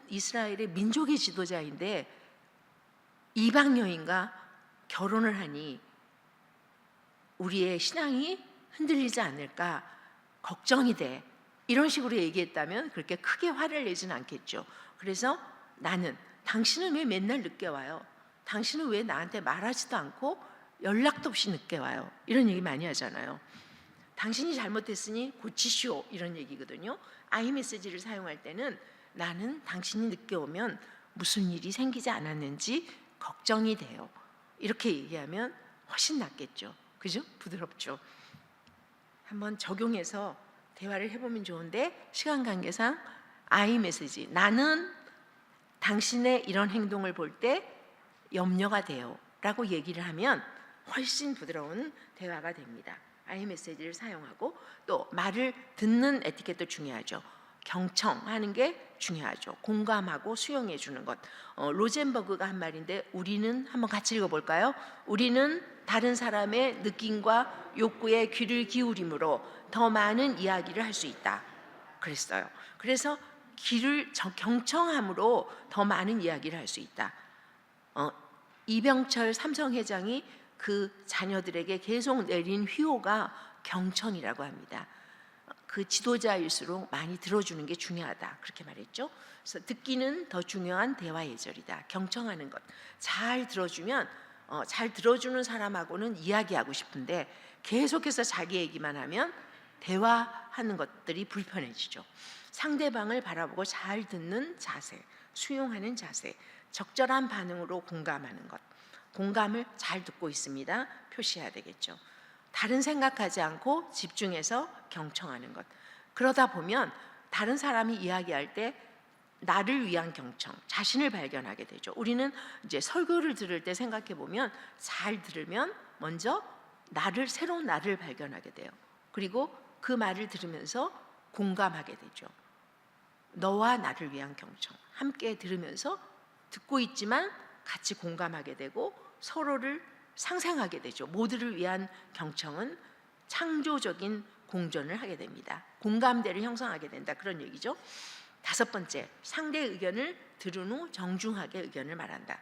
이스라엘의 민족의 지도자인데 이방 여인과 결혼을 하니 우리의 신앙이 흔들리지 않을까 걱정이 돼, 이런 식으로 얘기했다면 그렇게 크게 화를 내지는 않겠죠. 그래서 나는, 당신은 왜 맨날 늦게 와요? 당신은 왜 나한테 말하지도 않고 연락도 없이 늦게 와요? 이런 얘기 많이 하잖아요. 당신이 잘못했으니 고치시오, 이런 얘기거든요. I 메시지를 사용할 때는 나는 당신이 늦게 오면 무슨 일이 생기지 않았는지 걱정이 돼요, 이렇게 얘기하면 훨씬 낫겠죠. 그죠? 부드럽죠. 한번 적용해서 대화를 해보면 좋은데, 시간 관계상 I 메시지, 나는 당신의 이런 행동을 볼 때 염려가 돼요 라고 얘기를 하면 훨씬 부드러운 대화가 됩니다. I 메시지를 사용하고, 또 말을 듣는 에티켓도 중요하죠. 경청하는 게 중요하죠. 공감하고 수용해 주는 것. 로젠버그가 한 말인데, 우리는, 한번 같이 읽어볼까요? 우리는 다른 사람의 느낌과 욕구에 귀를 기울임으로 더 많은 이야기를 할 수 있다 그랬어요. 그래서 경청함으로 더 많은 이야기를 할 수 있다. 이병철 삼성회장이 그 자녀들에게 계속 내린 휘호가 경청이라고 합니다. 그 지도자일수록 많이 들어주는 게 중요하다, 그렇게 말했죠. 그래서 듣기는 더 중요한 대화 예절이다. 경청하는 것, 잘 들어주면 잘 들어주는 사람하고는 이야기하고 싶은데 계속해서 자기 얘기만 하면 대화하는 것들이 불편해지죠. 상대방을 바라보고 잘 듣는 자세, 수용하는 자세, 적절한 반응으로 공감하는 것, 공감을 잘 듣고 있습니다 표시해야 되겠죠. 다른 생각하지 않고 집중해서 경청하는 것. 그러다 보면 다른 사람이 이야기할 때 나를 위한 경청, 자신을 발견하게 되죠. 우리는 이제 설교를 들을 때 생각해 보면, 잘 들으면 먼저 새로운 나를 발견하게 돼요. 그리고 그 말을 들으면서 공감하게 되죠. 너와 나를 위한 경청, 함께 들으면서 듣고 있지만 같이 공감하게 되고 서로를 상생하게 되죠. 모두를 위한 경청은 창조적인 공존을 하게 됩니다. 공감대를 형성하게 된다, 그런 얘기죠. 5번째, 상대의 의견을 들은 후 정중하게 의견을 말한다.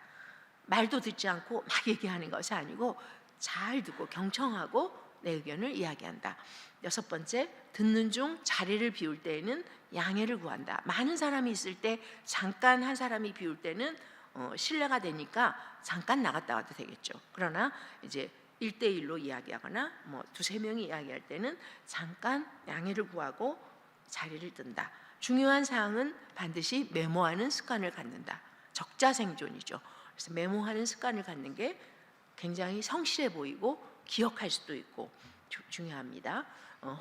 말도 듣지 않고 막 얘기하는 것이 아니고 잘 듣고 경청하고 내 의견을 이야기한다. 6번째, 듣는 중 자리를 비울 때에는 양해를 구한다. 많은 사람이 있을 때 잠깐 한 사람이 비울 때는 신뢰가 되니까 잠깐 나갔다 와도 되겠죠. 그러나 이제 1대1로 이야기하거나 뭐 두세 명이 이야기할 때는 잠깐 양해를 구하고 자리를 뜬다. 중요한 사항은 반드시 메모하는 습관을 갖는다. 적자생존이죠. 그래서 메모하는 습관을 갖는 게 굉장히 성실해 보이고 기억할 수도 있고 중요합니다.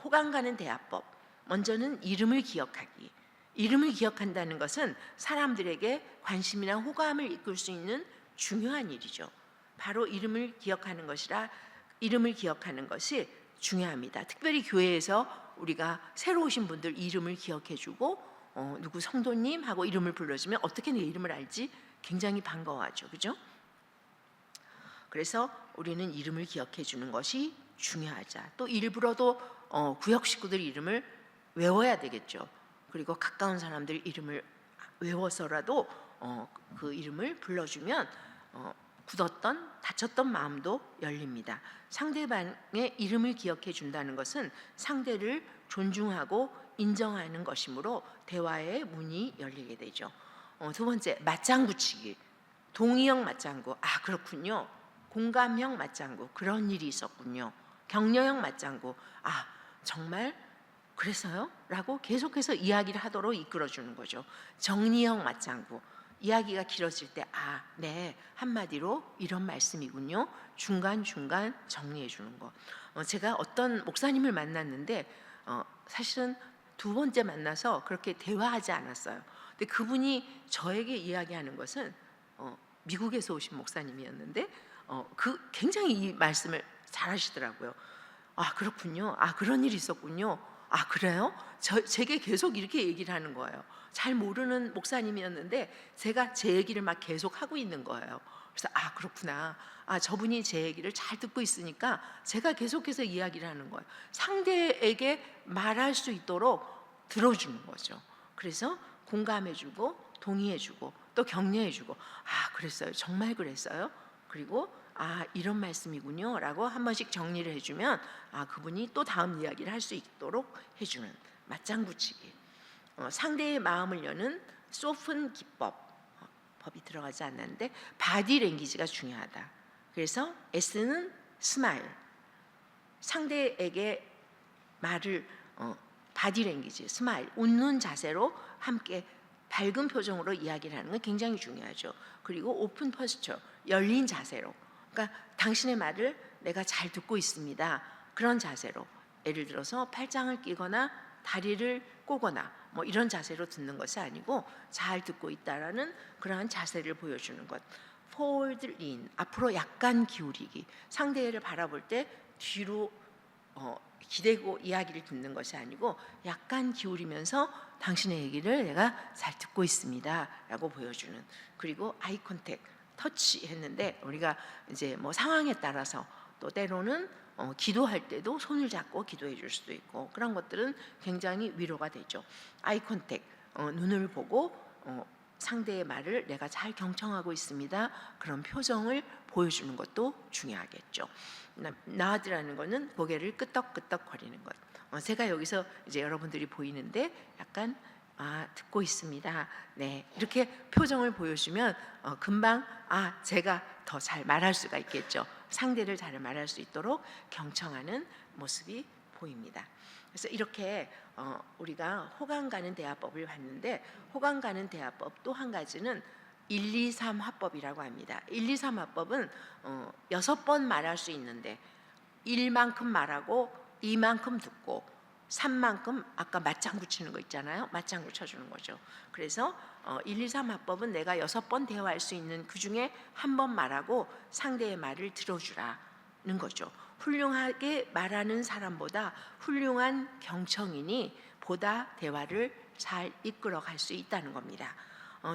호감 가는 대화법. 먼저는 이름을 기억하기. 이름을 기억한다는 것은 사람들에게 관심이나 호감을 이끌 수 있는 중요한 일이죠. 바로 이름을 기억하는 것이 중요합니다. 특별히 교회에서 우리가 새로 오신 분들 이름을 기억해주고 누구 성도님 하고 이름을 불러주면 어떻게 내 이름을 알지? 굉장히 반가워하죠, 그죠? 그래서 우리는 이름을 기억해주는 것이 중요하자. 또 일부러도 구역 식구들 이름을 외워야 되겠죠. 그리고 가까운 사람들 이름을 외워서라도 그 이름을 불러주면 굳었던 다쳤던 마음도 열립니다. 상대방의 이름을 기억해 준다는 것은 상대를 존중하고 인정하는 것이므로 대화의 문이 열리게 되죠. 두 번째, 맞장구 치기. 동의형 맞장구. 아, 그렇군요. 공감형 맞장구. 그런 일이 있었군요. 격려형 맞장구. 아, 정말 그래서요? 라고 계속해서 이야기를 하도록 이끌어주는 거죠. 정리형 맞장구. 이야기가 길어질 때 네, 한마디로 이런 말씀이군요. 중간중간 정리해 주는 거. 제가 어떤 목사님을 만났는데 사실은 두 번째 만나서 그렇게 대화하지 않았어요. 근데 그분이 저에게 이야기하는 것은 미국에서 오신 목사님이었는데 굉장히 이 말씀을 잘 하시더라고요. 아, 그렇군요. 아, 그런 일이 있었군요. 아, 그래요? 제게 계속 이렇게 얘기를 하는 거예요. 잘 모르는 목사님이었는데 제가 제 얘기를 막 계속 하고 있는 거예요. 그래서 아, 그렇구나. 아, 저분이 제 얘기를 잘 듣고 있으니까 제가 계속해서 이야기를 하는 거예요. 상대에게 말할 수 있도록 들어주는 거죠. 그래서 공감해주고 동의해주고 또 격려해주고 아, 그랬어요. 정말 그랬어요. 그리고 아, 이런 말씀이군요 라고 한 번씩 정리를 해주면 그분이 또 다음 이야기를 할 수 있도록 해주는 맞장구치기. 상대의 마음을 여는 소픈 기법, 법이 들어가지 않는데 바디 랭귀지가 중요하다. 그래서 S는 스마일, 상대에게 말을 바디 랭귀지, 스마일, 웃는 자세로 함께 밝은 표정으로 이야기를 하는 건 굉장히 중요하죠. 그리고 오픈 포스처, 열린 자세로, 그러니까 당신의 말을 내가 잘 듣고 있습니다. 그런 자세로, 예를 들어서 팔짱을 끼거나 다리를 꼬거나 뭐 이런 자세로 듣는 것이 아니고 잘 듣고 있다라는 그러한 자세를 보여주는 것. Fold in, 앞으로 약간 기울이기. 상대를 바라볼 때 뒤로 기대고 이야기를 듣는 것이 아니고 약간 기울이면서 당신의 얘기를 내가 잘 듣고 있습니다 라고 보여주는. 그리고 아이 컨택, 터치 했는데 우리가 이제 뭐 상황에 따라서 또 때로는 기도할 때도 손을 잡고 기도해 줄 수도 있고 그런 것들은 굉장히 위로가 되죠. 아이 컨택, 눈을 보고 상대의 말을 내가 잘 경청하고 있습니다. 그런 표정을 보여주는 것도 중요하겠죠. 나드라는 것은 고개를 끄덕끄덕 거리는 것. 제가 여기서 이제 여러분들이 보이는데 약간 듣고 있습니다. 네, 이렇게 표정을 보여주면 금방 제가 더 잘 말할 수가 있겠죠. 상대를 잘 말할 수 있도록 경청하는 모습이 보입니다. 그래서 이렇게 우리가 호감 가는 대화법을 봤는데 호감 가는 대화법 또 한 가지는 1, 2, 3 화법이라고 합니다. 1, 2, 3 화법은 6번 말할 수 있는데 1만큼 말하고 2만큼 듣고 3만큼 아까 맞장구 치는 거 있잖아요. 맞장구 쳐주는 거죠. 그래서 1, 2, 3 화법은 내가 6번 대화할 수 있는 그 중에 한 번 말하고 상대의 말을 들어주라는 거죠. 훌륭하게 말하는 사람보다 훌륭한 경청인이 보다 대화를 잘 이끌어 갈 수 있다는 겁니다.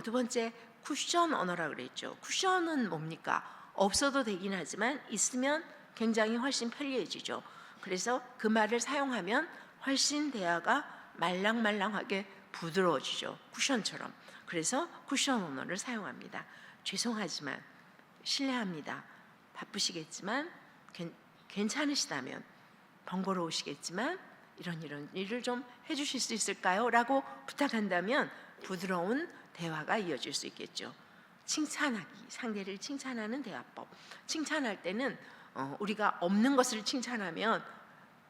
두 번째, 쿠션 언어라 그랬죠. 쿠션은 뭡니까? 없어도 되긴 하지만 있으면 굉장히 훨씬 편리해지죠. 그래서 그 말을 사용하면 훨씬 대화가 말랑말랑하게 부드러워지죠. 쿠션처럼. 그래서 쿠션 언어를 사용합니다. 죄송하지만, 실례합니다. 바쁘시겠지만 괜찮으시다면, 번거로우시겠지만 이런 일을 좀 해주실 수 있을까요? 라고 부탁한다면 부드러운 대화가 이어질 수 있겠죠. 칭찬하기, 상대를 칭찬하는 대화법. 칭찬할 때는 우리가 없는 것을 칭찬하면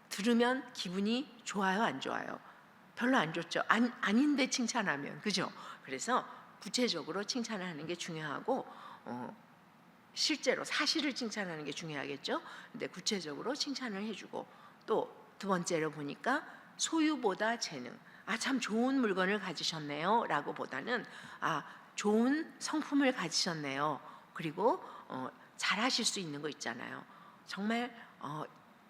들으면 기분이 좋아요, 안 좋아요? 별로 안 좋죠. 아닌데 칭찬하면, 그죠? 그래서 구체적으로 칭찬을 하는 게 중요하고 실제로 사실을 칭찬하는 게 중요하겠죠. 근데 구체적으로 칭찬을 해주고, 또 두 번째로 보니까 소유보다 재능. 참 좋은 물건을 가지셨네요 라고 보다는 좋은 성품을 가지셨네요. 그리고 잘하실 수 있는 거 있잖아요. 정말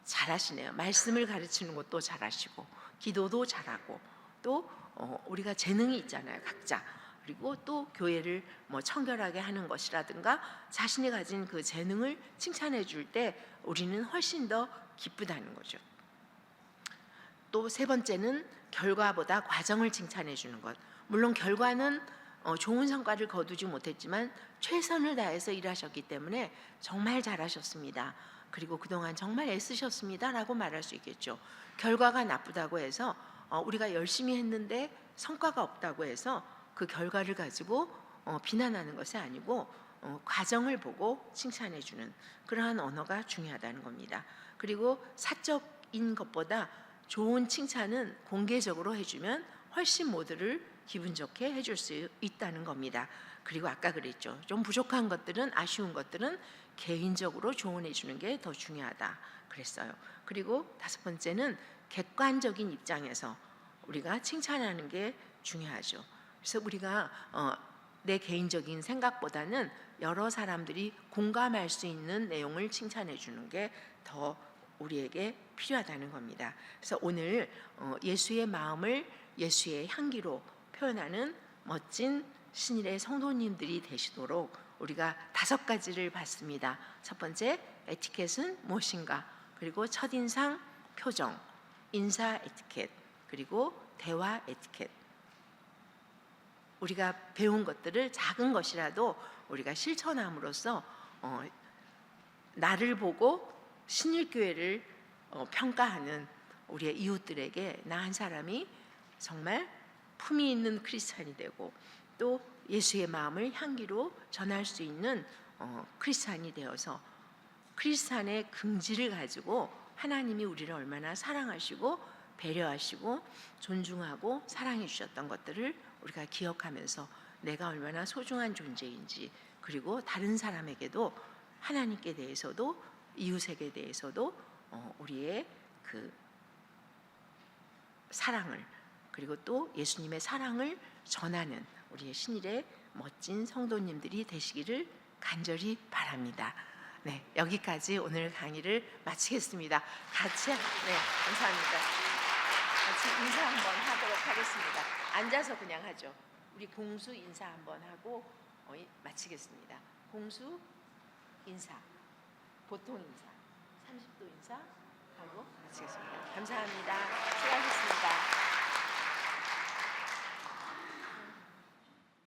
잘하시네요. 말씀을 가르치는 것도 잘하시고, 기도도 잘하고, 또 우리가 재능이 있잖아요, 각자. 그리고 또 교회를 청결하게 하는 것이라든가 자신이 가진 그 재능을 칭찬해 줄 때 우리는 훨씬 더 기쁘다는 거죠. 또 세 번째는 결과보다 과정을 칭찬해 주는 것. 물론 결과는 좋은 성과를 거두지 못했지만 최선을 다해서 일하셨기 때문에 정말 잘하셨습니다. 그리고 그동안 정말 애쓰셨습니다 라고 말할 수 있겠죠. 결과가 나쁘다고 해서 우리가 열심히 했는데 성과가 없다고 해서 그 결과를 가지고 비난하는 것이 아니고 과정을 보고 칭찬해 주는 그러한 언어가 중요하다는 겁니다. 그리고 사적인 것보다 좋은 칭찬은 공개적으로 해주면 훨씬 모두를 기분 좋게 해줄 수 있다는 겁니다. 그리고 아까 그랬죠. 좀 부족한 것들은, 아쉬운 것들은 개인적으로 조언해 주는 게 더 중요하다 그랬어요. 그리고 다섯 번째는 객관적인 입장에서 우리가 칭찬하는 게 중요하죠. 그래서 우리가 내 개인적인 생각보다는 여러 사람들이 공감할 수 있는 내용을 칭찬해 주는 게 더 우리에게 필요하다는 겁니다. 그래서 오늘 예수의 마음을 예수의 향기로 표현하는 멋진 신일의 성도님들이 되시도록 우리가 다섯 가지를 봤습니다. 첫 번째, 에티켓은 무엇인가? 그리고 첫인상, 표정, 인사 에티켓, 그리고 대화 에티켓. 우리가 배운 것들을 작은 것이라도 우리가 실천함으로써 나를 보고 신일교회를 평가하는 우리의 이웃들에게 나 한 사람이 정말 품이 있는 크리스찬이 되고 또 예수의 마음을 향기로 전할 수 있는 크리스찬이 되어서 크리스찬의 긍지를 가지고 하나님이 우리를 얼마나 사랑하시고 배려하시고 존중하고 사랑해 주셨던 것들을 우리가 기억하면서 내가 얼마나 소중한 존재인지, 그리고 다른 사람에게도 하나님께 대해서도 이웃에게 대해서도 우리의 그 사랑을, 그리고 또 예수님의 사랑을 전하는 우리의 신일의 멋진 성도님들이 되시기를 간절히 바랍니다. 네, 여기까지 오늘 강의를 마치겠습니다. 감사합니다. 같이 인사 한번 하도록 하겠습니다. 앉아서 그냥 하죠. 우리 공수 인사 한번 하고 마치겠습니다. 공수 인사, 보통 인사, 30도 인사 하고 마치겠습니다. 감사합니다. 수고하셨습니다.